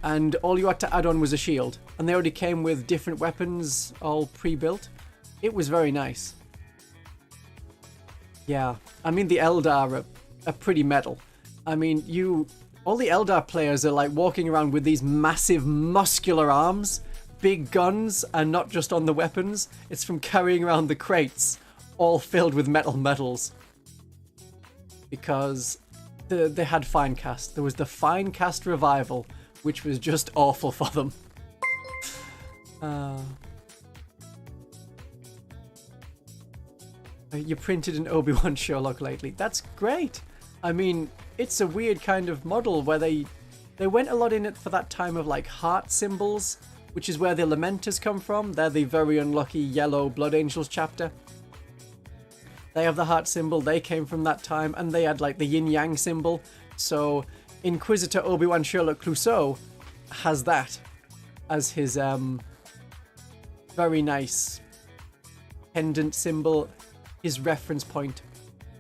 And all you had to add on was a shield. And they already came with different weapons all pre-built. It was very nice. Yeah, I mean the Eldar are pretty metal. I mean, all the Eldar players are like walking around with these massive muscular arms, big guns, and not just on the weapons. It's from carrying around the crates, all filled with medals. Because they had Finecast. There was the Finecast revival, which was just awful for them. You printed an Obi-Wan Sherlock lately. That's great. I mean, it's a weird kind of model where they went a lot in it for that time of like heart symbols, which is where the Lamenters come from. They're the very unlucky yellow Blood Angels chapter. They have the heart symbol. They came from that time, and they had like the yin yang symbol. So Inquisitor Obi-Wan Sherlock Clouseau has that as his very nice pendant symbol, his reference point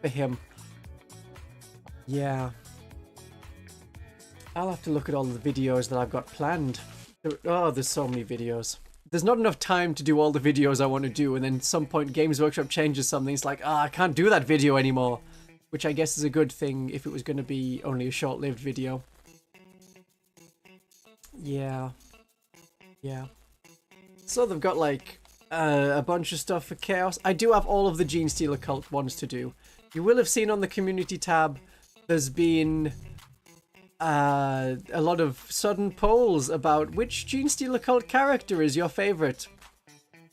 for him. Yeah. I'll have to look at all the videos that I've got planned. There's so many videos. There's not enough time to do all the videos I want to do, and then at some point Games Workshop changes something. It's like, I can't do that video anymore. Which I guess is a good thing if it was going to be only a short-lived video. Yeah. Yeah. So they've got like a bunch of stuff for Chaos. I do have all of the Genestealer Cult ones to do. You will have seen on the community tab, there's been a lot of sudden polls about which Genestealer Cult character is your favorite.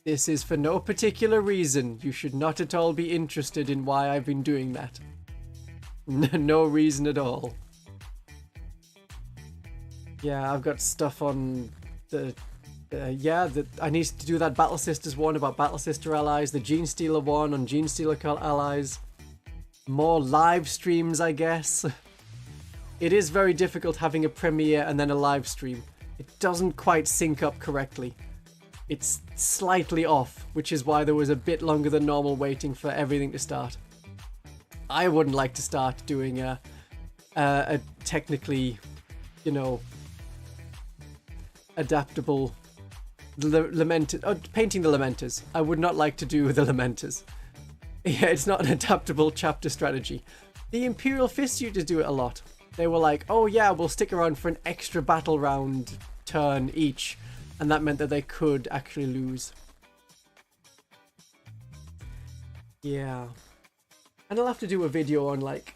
This is for no particular reason. You should not at all be interested in why I've been doing that. No reason at all. Yeah, I've got stuff on the... I need to do that Battle Sisters one about Battle Sister allies, the Genestealer one on Genestealer Cult allies. More live streams, I guess. It is very difficult having a premiere and then a live stream. It doesn't quite sync up correctly. It's slightly off, which is why there was a bit longer than normal waiting for everything to start. I wouldn't like to start doing a technically, adaptable painting the Lamenters. I would not like to do the Lamenters. Yeah, it's not an adaptable chapter strategy. The Imperial Fistuters do it a lot. They were like, oh yeah, we'll stick around for an extra battle round turn each. And that meant that they could actually lose. Yeah. And I'll have to do a video on like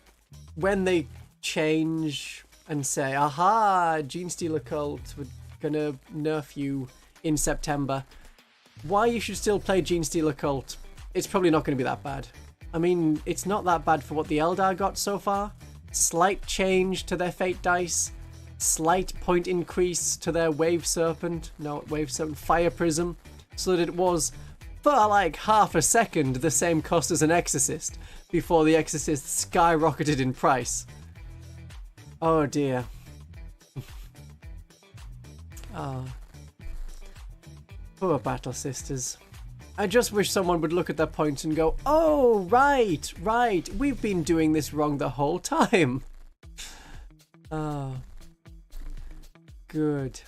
when they change and say, aha, Genestealer Cult, we're gonna nerf you in September. Why you should still play Genestealer Cult. It's probably not going to be that bad. I mean, it's not that bad for what the Eldar got so far. Slight change to their fate dice. Slight point increase to their Fire Prism. So that it was, for like half a second, the same cost as an Exorcist. Before the Exorcist skyrocketed in price. Oh dear. Poor Battle Sisters. I just wish someone would look at their points and go, oh, right, we've been doing this wrong the whole time. Good.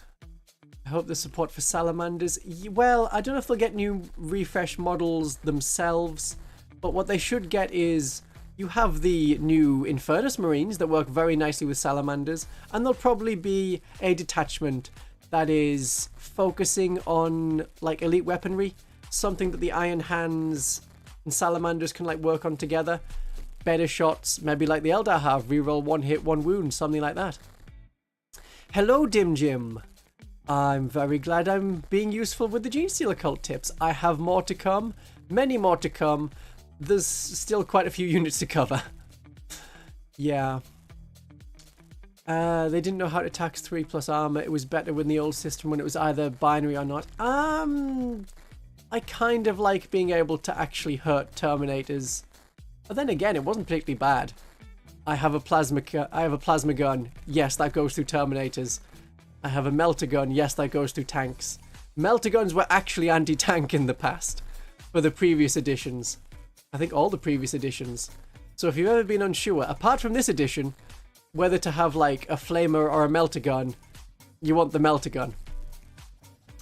I hope the support for Salamanders, well, I don't know if they'll get new refresh models themselves, but what they should get is, you have the new Infernus Marines that work very nicely with Salamanders, and there'll probably be a detachment that is focusing on like elite weaponry, something that the Iron Hands and Salamanders can like work on together. better shots, maybe like the Eldar have, reroll 1 hit, 1 wound, something like that. Hello, Dim Jim. I'm very glad I'm being useful with the Genestealer Cult tips. I have more to come, many more to come. There's still quite a few units to cover. Yeah. They didn't know how to tax 3+ armor. It was better with the old system when it was either binary or not. I kind of like being able to actually hurt Terminators. But then again, it wasn't particularly bad. I have a plasma gun. Yes, that goes through Terminators. I have a melter gun. Yes, that goes through tanks. Melter guns were actually anti-tank in the past for the previous editions. I think all the previous editions. So if you've ever been unsure, apart from this edition, whether to have like a flamer or a melter gun, you want the melter gun.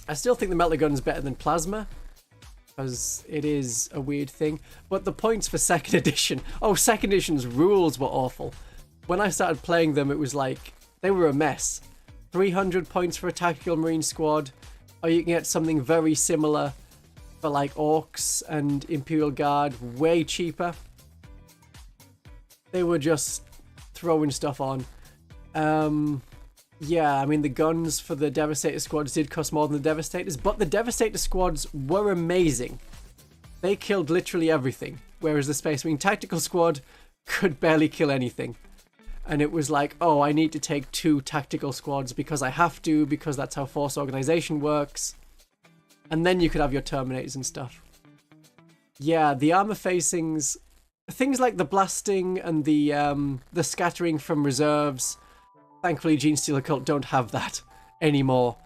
I still think the melter gun is better than plasma, because it is a weird thing. But the points for second edition, second edition's rules were awful. When I started playing them, it was like, they were a mess. 300 points for a tactical marine squad, or you can get something very similar for like orcs and Imperial Guard, way cheaper. They were just throwing stuff on. Yeah, I mean, the guns for the Devastator squads did cost more than the Devastators, but the Devastator squads were amazing. They killed literally everything, whereas the Space Marine Tactical Squad could barely kill anything. And it was like, oh, I need to take 2 tactical squads because I have to, because that's how force organization works. And then you could have your Terminators and stuff. Yeah, the armor facings, things like the blasting and the scattering from reserves. Thankfully, Genestealer Cult don't have that anymore.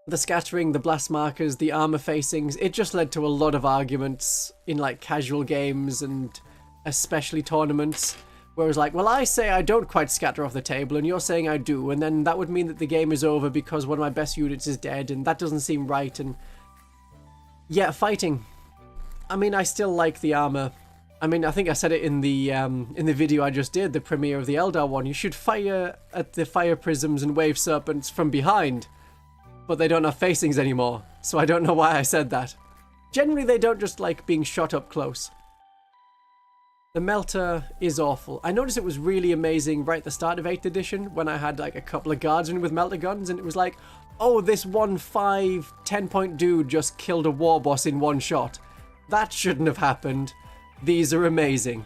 The scattering, the blast markers, the armor facings, it just led to a lot of arguments in like casual games and especially tournaments. Where it was like, well, I say I don't quite scatter off the table and you're saying I do, and then that would mean that the game is over because one of my best units is dead, and that doesn't seem right. And yeah, fighting. I mean, I still like the armor. I mean, I think I said it in the video I just did, the premiere of the Eldar one. You should fire at the fire prisms and wave serpents from behind, but they don't have facings anymore, so I don't know why I said that. Generally, they don't just like being shot up close. The melter is awful. I noticed it was really amazing right at the start of 8th edition when I had like a couple of guardsmen with melter guns, and it was like, oh, this 10-point dude just killed a war boss in one shot. That shouldn't have happened. These are amazing.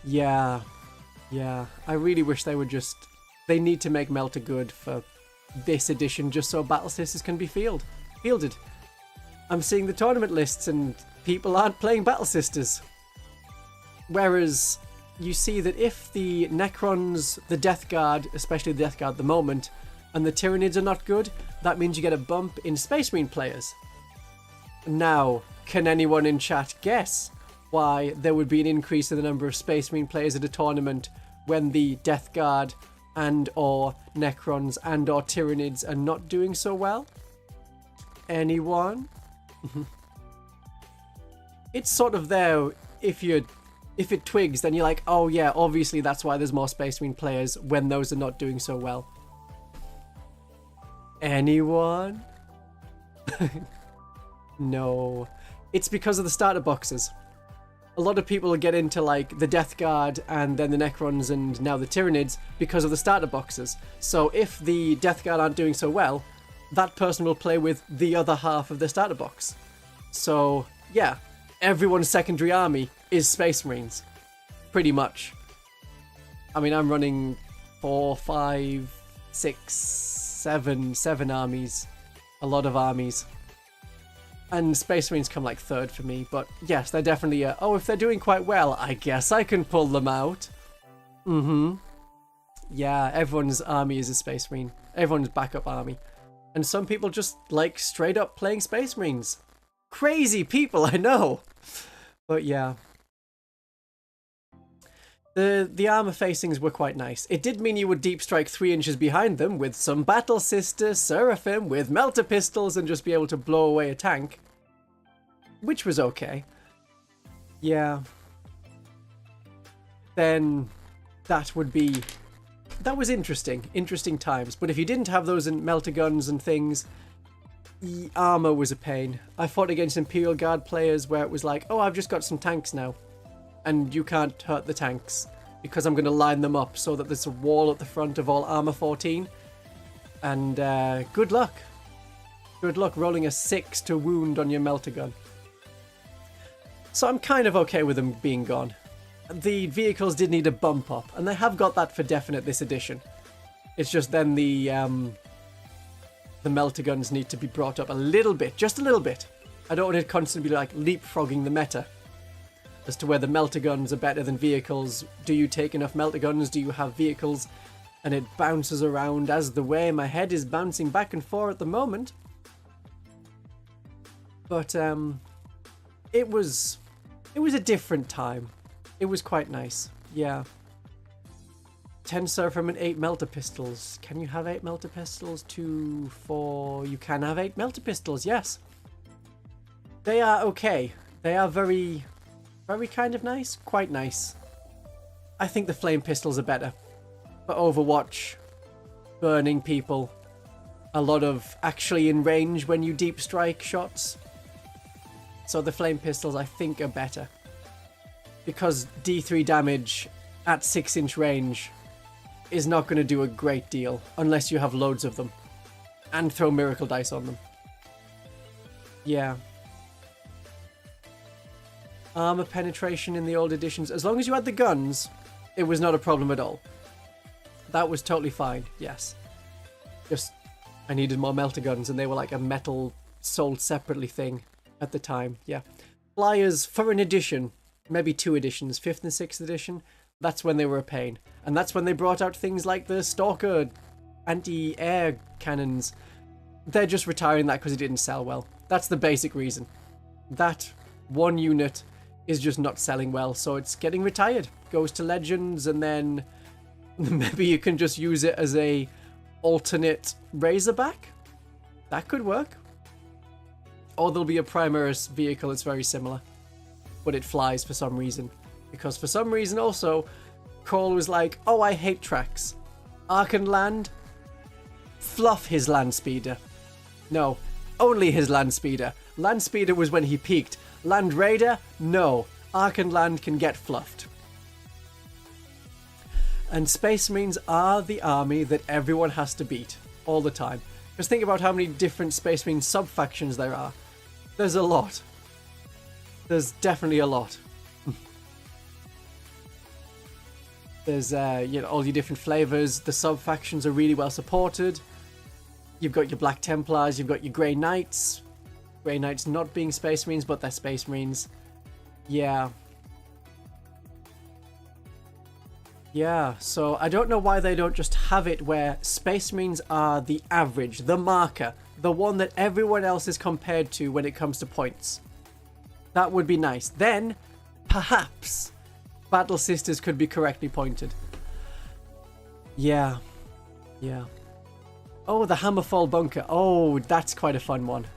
Yeah. I really wish they would just... They need to make melter good for this edition just so Battle Sisters can be fielded. I'm seeing the tournament lists and people aren't playing Battle Sisters. Whereas you see that if the Necrons, the Death Guard, especially the Death Guard at the moment, and the Tyranids are not good, that means you get a bump in Space Marine players. Now, can anyone in chat guess why there would be an increase in the number of Space Marine players at a tournament when the Death Guard and or Necrons and or Tyranids are not doing so well? Anyone? It's sort of there if it twigs, then you're like, oh yeah, obviously that's why there's more Space Marine players when those are not doing so well. Anyone? No. It's because of the starter boxes. A lot of people get into like the Death Guard and then the Necrons and now the Tyranids because of the starter boxes. So if the Death Guard aren't doing so well, that person will play with the other half of the starter box. So yeah, everyone's secondary army is Space Marines, pretty much. I mean, I'm running 4, 5, 6, 7 armies, a lot of armies. And Space Marines come like 3rd for me, but yes, they're definitely if they're doing quite well, I guess I can pull them out. Yeah, everyone's army is a Space Marine. Everyone's backup army. And some people just like straight up playing Space Marines. Crazy people, I know. But yeah. The armor facings were quite nice. It did mean you would deep strike 3 inches behind them with some Battle Sister Seraphim with melter pistols and just be able to blow away a tank. Which was okay. Yeah. Then that was interesting. Interesting times. But if you didn't have those in melter guns and things, the armor was a pain. I fought against Imperial Guard players where it was like, oh, I've just got some tanks now. and you can't hurt the tanks because I'm going to line them up so that there's a wall at the front of all armor 14. And good luck. Good luck rolling a 6 to wound on your melter gun. So I'm kind of okay with them being gone. The vehicles did need a bump up, and they have got that for definite this edition. It's just then the melter guns need to be brought up a little bit, just a little bit. I don't want to constantly be like leapfrogging the meta as to whether melter guns are better than vehicles. Do you take enough melter guns? Do you have vehicles? And it bounces around as the way my head is bouncing back and forth at the moment. But it was a different time. It was quite nice. Yeah. 10 Surferman, 8 melter pistols. Can you have 8 melter pistols? 2, 4. You can have 8 melter pistols, yes. They are okay. They are very, very kind of nice. Quite nice. I think the flame pistols are better. For Overwatch, burning people. A lot of actually in range when you deep strike shots. So the flame pistols I think are better. Because D3 damage at 6-inch range is not going to do a great deal unless you have loads of them. And throw miracle dice on them. Yeah. Armor penetration in the old editions. As long as you had the guns, it was not a problem at all. That was totally fine, yes. Just, I needed more melter guns, and they were like a metal sold separately thing at the time, yeah. Flyers for an edition, maybe 2 editions, 5th and 6th edition, that's when they were a pain. And that's when they brought out things like the Stalker anti-air cannons. They're just retiring that because it didn't sell well. That's the basic reason. That one unit is just not selling well, so it's getting retired. Goes to Legends, and then maybe you can just use it as a alternate Razorback. That could work. Or there'll be a Primaris vehicle that's very similar, but it flies for some reason. Because for some reason also, Cole was like, oh, I hate tracks. Ark and Land, fluff his land speeder. No, only his land speeder. Land speeder was when he peaked. Land Raider, no. Ark and Land can get fluffed. And Space Marines are the army that everyone has to beat all the time. Just think about how many different Space Marine sub-factions there are. There's a lot. There's definitely a lot. There's all your different flavors. The sub-factions are really well supported. You've got your Black Templars, you've got your Grey Knights. Grey Knights not being Space Marines, but they're Space Marines. Yeah. Yeah, so I don't know why they don't just have it where Space Marines are the average, the marker, the one that everyone else is compared to when it comes to points. That would be nice. Then, perhaps, Battle Sisters could be correctly pointed. Yeah. Yeah. Oh, the Hammerfall Bunker. Oh, that's quite a fun one.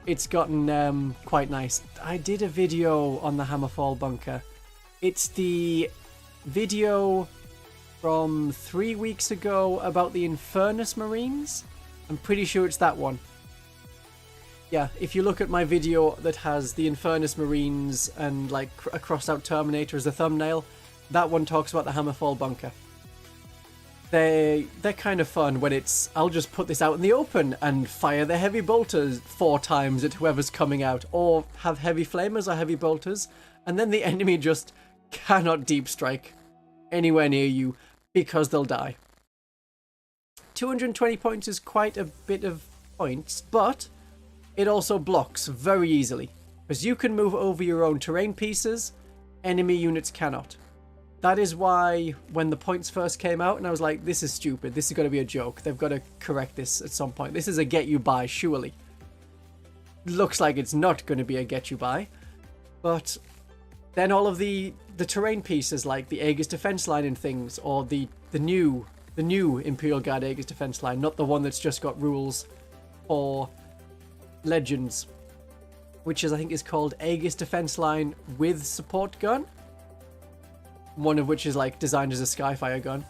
It's gotten quite nice. I did a video on the Hammerfall Bunker. It's the video from 3 weeks ago about the Infernus Marines. I'm pretty sure it's that one. Yeah, if you look at my video that has the Infernus Marines and like a crossed out Terminator as a thumbnail, that one talks about the Hammerfall Bunker. They're kind of fun when it's, I'll just put this out in the open and fire the heavy bolters 4 times at whoever's coming out, or have heavy flamers or heavy bolters, and then the enemy just cannot deep strike anywhere near you because they'll die. 220 points is quite a bit of points, but it also blocks very easily because you can move over your own terrain pieces, enemy units cannot. That is why when the points first came out and I was like, this is stupid, this is going to be a joke, they've got to correct this at some point, this is a get you by surely. Looks like it's not going to be a get you by, but then all of the terrain pieces like the Aegis defense line and things, or the new Imperial Guard Aegis defense line, not the one that's just got rules for Legends, which is I think is called Aegis defense line with support gun, one of which is like designed as a Skyfire gun.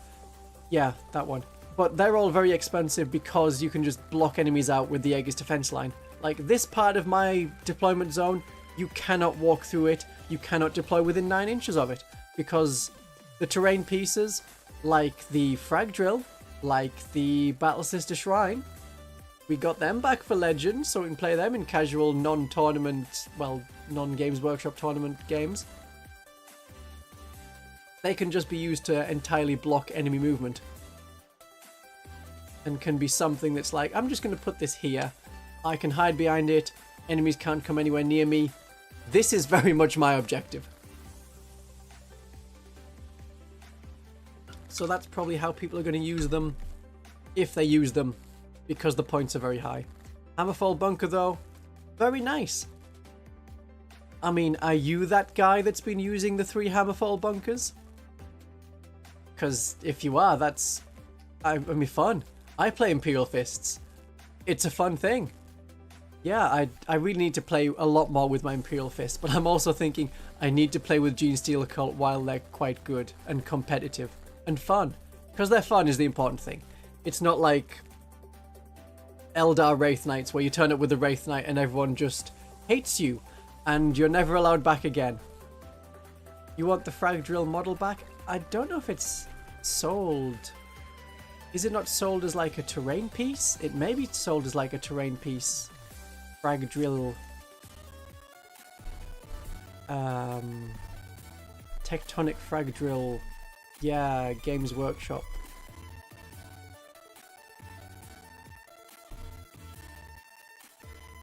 Yeah, that one. But they're all very expensive because you can just block enemies out with the Aegis defense line. Like this part of my deployment zone, you cannot walk through it. you cannot deploy within 9 inches of it, because the terrain pieces, like the frag drill, like the Battle Sister Shrine, we got them back for Legends, so we can play them in casual non-tournament, well, non-Games Workshop tournament games. They can just be used to entirely block enemy movement. And can be something that's like, I'm just going to put this here. I can hide behind it. Enemies can't come anywhere near me. This is very much my objective. So that's probably how people are going to use them, if they use them, because the points are very high. Hammerfall Bunker, though, very nice. I mean, are you that guy that's been using the 3 Hammerfall Bunkers? Because if you are, that's, I mean, fun. I play Imperial Fists. It's a fun thing. Yeah, I really need to play a lot more with my Imperial Fists, but I'm also thinking I need to play with Genestealer Cult while they're quite good and competitive and fun. Because their fun is the important thing. It's not like Eldar Wraith Knights where you turn up with a Wraith Knight and everyone just hates you and you're never allowed back again. You want the Frag Drill model back? I don't know if it's sold. Is it not sold as like a terrain piece? It may be sold as like a terrain piece. Frag Drill. Tectonic Frag Drill. Yeah, Games Workshop.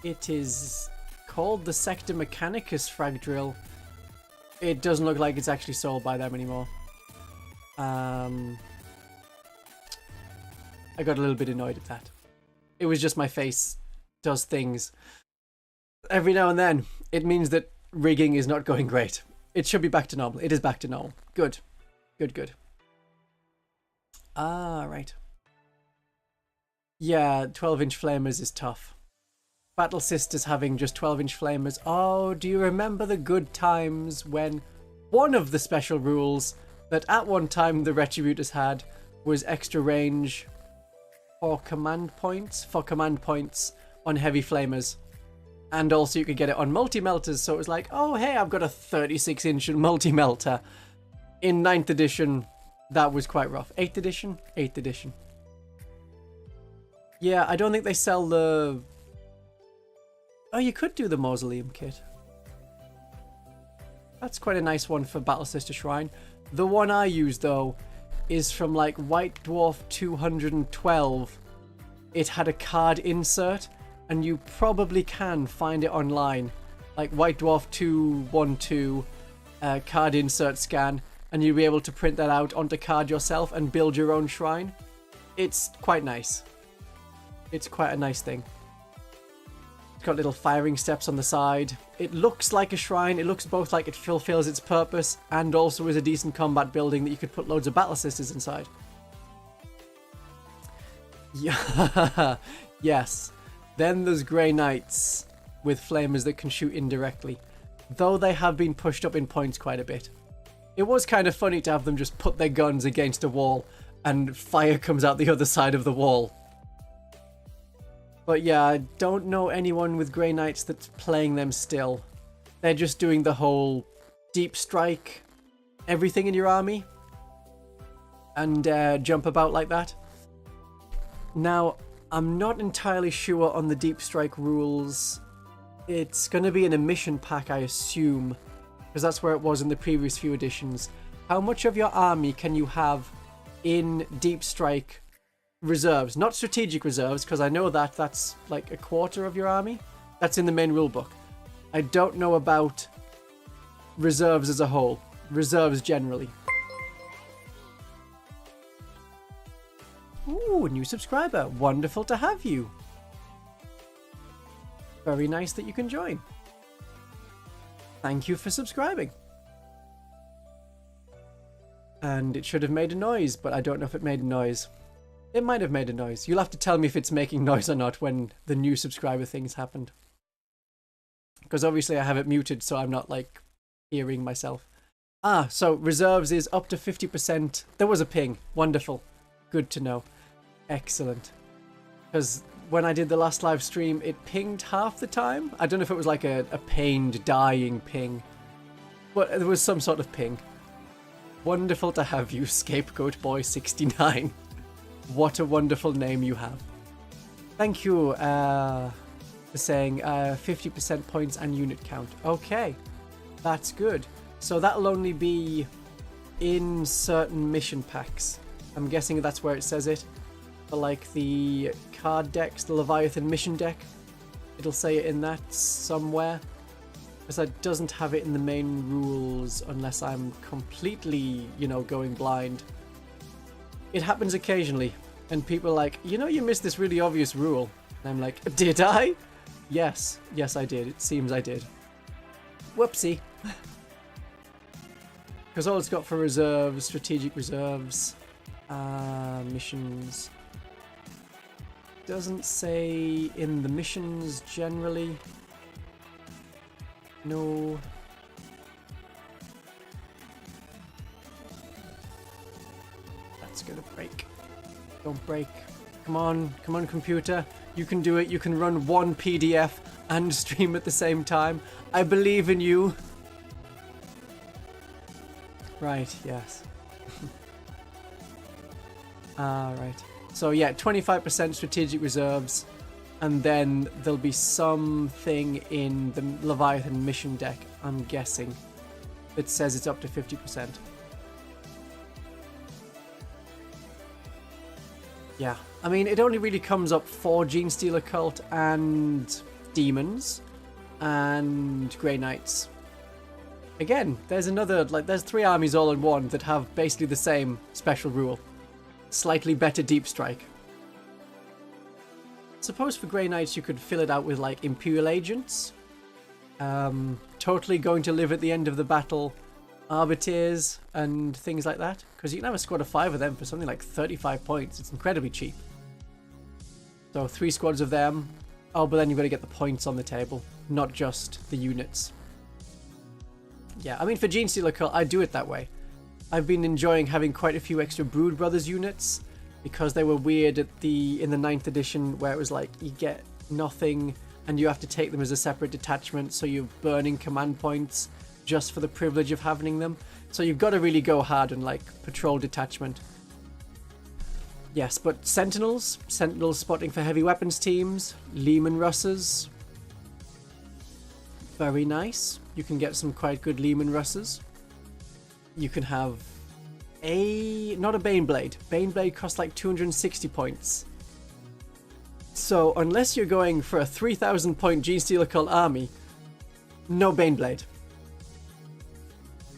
It is called the Sector Mechanicus Frag Drill. It doesn't look like it's actually sold by them anymore. I got a little bit annoyed at that. It was just my face does things. Every now and then, it means that rigging is not going great. It should be back to normal. It is back to normal. Good. Good, good. Ah, right. Yeah, 12-inch flamers is tough. Battle Sisters having just 12-inch flamers. Oh, do you remember the good times when one of the special rules that at one time the Retributors had was extra range for command points on heavy flamers, and also you could get it on multi-melters, so it was like, oh hey, I've got a 36-inch multi-melter. In 9th edition that was quite rough. 8th edition? 8th edition. Yeah, I don't think they sell the... Oh, you could do the Mausoleum kit. That's quite a nice one for Battle Sister Shrine. The one I use though is from like White Dwarf 212. It had a card insert, and you probably can find it online. Like White Dwarf 212 card insert scan, and you'll be able to print that out onto card yourself and build your own shrine. It's quite nice. It's quite a nice thing. It's got little firing steps on the side. It looks like a shrine. It looks both like it fulfills its purpose and also is a decent combat building that you could put loads of Battle Sisters inside. Yeah. Yes. Then there's Grey Knights with flamers that can shoot indirectly, though they have been pushed up in points quite a bit. It was kind of funny to have them just put their guns against a wall and fire comes out the other side of the wall. But yeah, I don't know anyone with Grey Knights that's playing them still. They're just doing the whole deep strike, everything in your army, and jump about like that. Now, I'm not entirely sure on the deep strike rules. It's going to be in a mission pack, I assume, because that's where it was in the previous few editions. How much of your army can you have in deep strike reserves? Not strategic reserves, because I know that that's like a quarter of your army. That's in the main rulebook. I don't know about reserves as a whole. Reserves generally. Ooh, a new subscriber. Wonderful to have you. Very nice that you can join. Thank you for subscribing. And it should have made a noise, but I don't know if it made a noise. It might have made a noise. You'll have to tell me if it's making noise or not when the new subscriber things happened. Because obviously I have it muted, so I'm not like hearing myself. Ah, so reserves is up to 50%. There was a ping. Wonderful. Good to know. Excellent. Because when I did the last live stream, it pinged half the time. I don't know if it was like a pained, dying ping. But there was some sort of ping. Wonderful to have you, Scapegoat Boy 69. What a wonderful name you have. Thank you for saying 50% points and unit count. Okay, that's good. So that'll only be in certain mission packs. I'm guessing that's where it says it. For like the card decks, the Leviathan mission deck, it'll say it in that somewhere. Because it doesn't have it in the main rules unless I'm completely, you know, going blind. It happens occasionally, and people are like, you know, you missed this really obvious rule. And I'm like, did I? Yes, I did. It seems I did. Whoopsie. Because all it's got for reserves, strategic reserves, missions. Doesn't say in the missions generally. No. That's gonna break. Don't break. Come on, computer. You can do it. You can run one PDF and stream at the same time. I believe in you. Right, yes. Right. So yeah, 25% strategic reserves. And then there'll be something in the Leviathan mission deck, I'm guessing, that says it's up to 50%. Yeah, I mean, it only really comes up for Genestealer Cult and Demons and Grey Knights. Again, there's another, like, there's 3 armies all in one that have basically the same special rule. Slightly better deep strike. Suppose for Grey Knights you could fill it out with like Imperial Agents, totally going to live at the end of the battle, Arbiters and things like that, because you can have a squad of 5 of them for something like 35 points. It's incredibly cheap. So 3 squads of them. Oh, but then you've got to get the points on the table, not just the units. Yeah, I mean, for Genestealer Cult I do it that way. I've been enjoying having quite a few extra Brood Brothers units, because they were weird in the 9th edition, where it was like you get nothing and you have to take them as a separate detachment, so you're burning command points just for the privilege of having them. So you've got to really go hard on like patrol detachment. Yes, but Sentinels spotting for heavy weapons teams, Leman Russers, very nice. You can get some quite good Leman Russers. You can have not a Baneblade. Baneblade costs like 260 points. So unless you're going for a 3,000 point Genestealer Cult army, no Baneblade.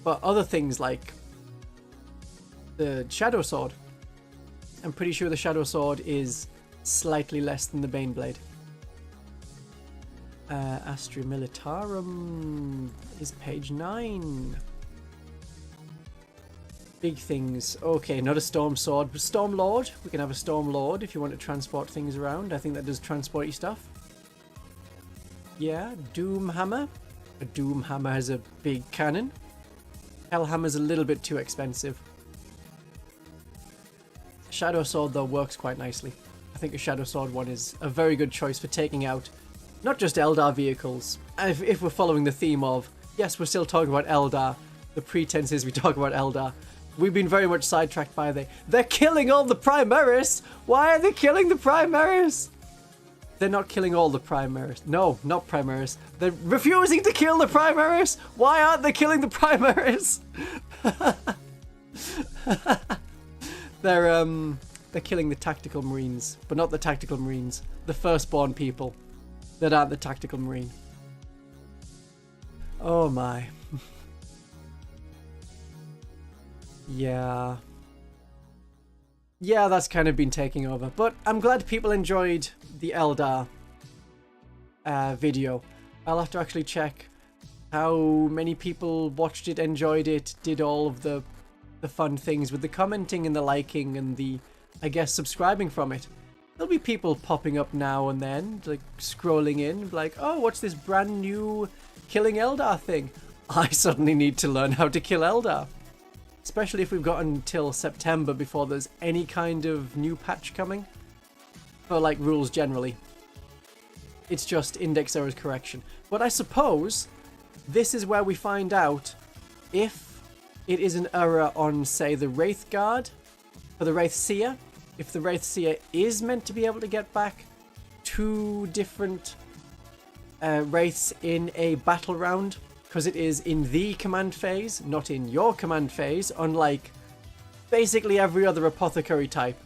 But other things like the Shadow Sword, I'm pretty sure the Shadow Sword is slightly less than the Baneblade. Astra Militarum is page 9. Big things. Okay, not a Storm Sword, but Storm Lord. We can have a Storm Lord if you want to transport things around. I think that does transporty stuff. Yeah, Doom Hammer. A Doom Hammer has a big cannon. Hellhammer's a little bit too expensive. Shadow Sword, though, works quite nicely. I think a Shadow Sword one is a very good choice for taking out not just Eldar vehicles. If we're following the theme of, yes, we're still talking about Eldar, the pretense is we talk about Eldar. We've been very much sidetracked by they're killing all the Primaris! Why are they killing the Primaris? They're not killing all the Primaris. No, not Primaris. They're refusing to kill the Primaris! Why aren't they killing the Primaris? They're killing the Tactical Marines, but not the Tactical Marines. The Firstborn people that aren't the Tactical Marine. Oh my. Yeah, that's kind of been taking over. But I'm glad people enjoyed the Eldar video. I'll have to actually check how many people watched it, enjoyed it, did all of the fun things with the commenting and the liking and the, I guess, subscribing from it. There'll be people popping up now and then, like scrolling in, like, oh, what's this brand new killing Eldar thing? I suddenly need to learn how to kill Eldar. Especially if we've got until September before there's any kind of new patch coming. For like rules generally. It's just index errors correction. But I suppose this is where we find out if it is an error on, say, the Wraith Guard for the Wraith Seer, if the Wraith Seer is meant to be able to get back 2 different Wraiths in a battle round, because it is in the command phase, not in your command phase, unlike basically every other apothecary type.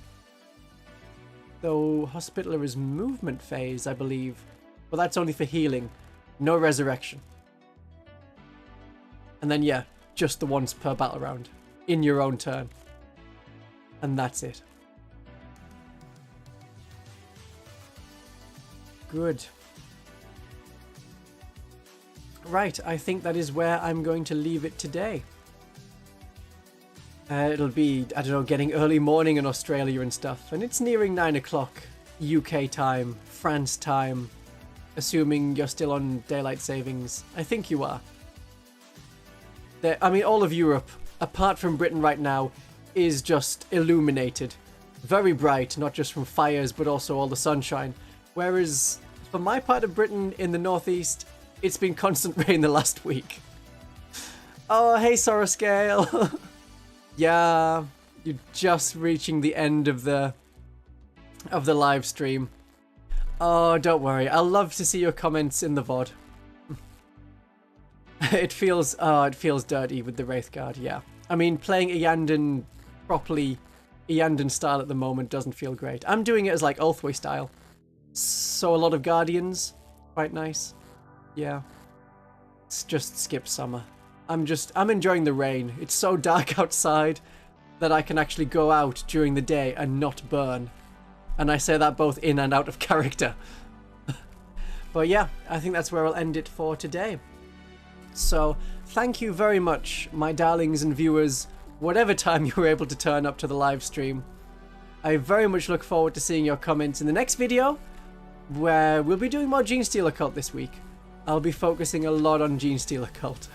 Though Hospitaller is movement phase, I believe. But that's only for healing, no resurrection. And then yeah, just the once per battle round, in your own turn. And that's it. Good. Right, I think that is where I'm going to leave it today. It'll be, I don't know, getting early morning in Australia and stuff. And it's nearing 9 o'clock UK time, France time. Assuming you're still on daylight savings. I think you are. I mean, all of Europe, apart from Britain right now, is just illuminated. Very bright, not just from fires, but also all the sunshine. Whereas, for my part of Britain in the northeast, it's been constant rain the last week. Oh, hey, Soroscale. Yeah, you're just reaching the end of the live stream. Oh, don't worry. I'll love to see your comments in the VOD. It feels dirty with the Wraith Guard, yeah. I mean, playing Iyanden properly, Iyanden style at the moment doesn't feel great. I'm doing it as like Ulthway style. So a lot of Guardians, quite nice. Yeah. It's just skip summer. I'm enjoying the rain. It's so dark outside that I can actually go out during the day and not burn. And I say that both in and out of character. But yeah, I think that's where I'll end it for today. So, thank you very much, my darlings and viewers, whatever time you were able to turn up to the live stream. I very much look forward to seeing your comments in the next video, where we'll be doing more Genestealer Cult this week. I'll be focusing a lot on Genestealer Cult.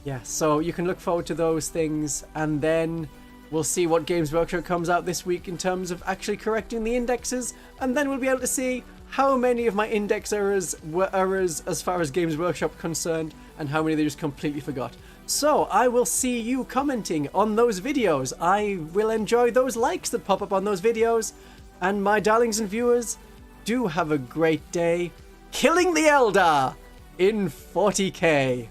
Yeah, so you can look forward to those things, and then we'll see what Games Workshop comes out this week in terms of actually correcting the indexes, and then we'll be able to see how many of my index errors were errors as far as Games Workshop concerned, and how many they just completely forgot. So, I will see you commenting on those videos. I will enjoy those likes that pop up on those videos, and my darlings and viewers, do have a great day killing the Eldar in 40k.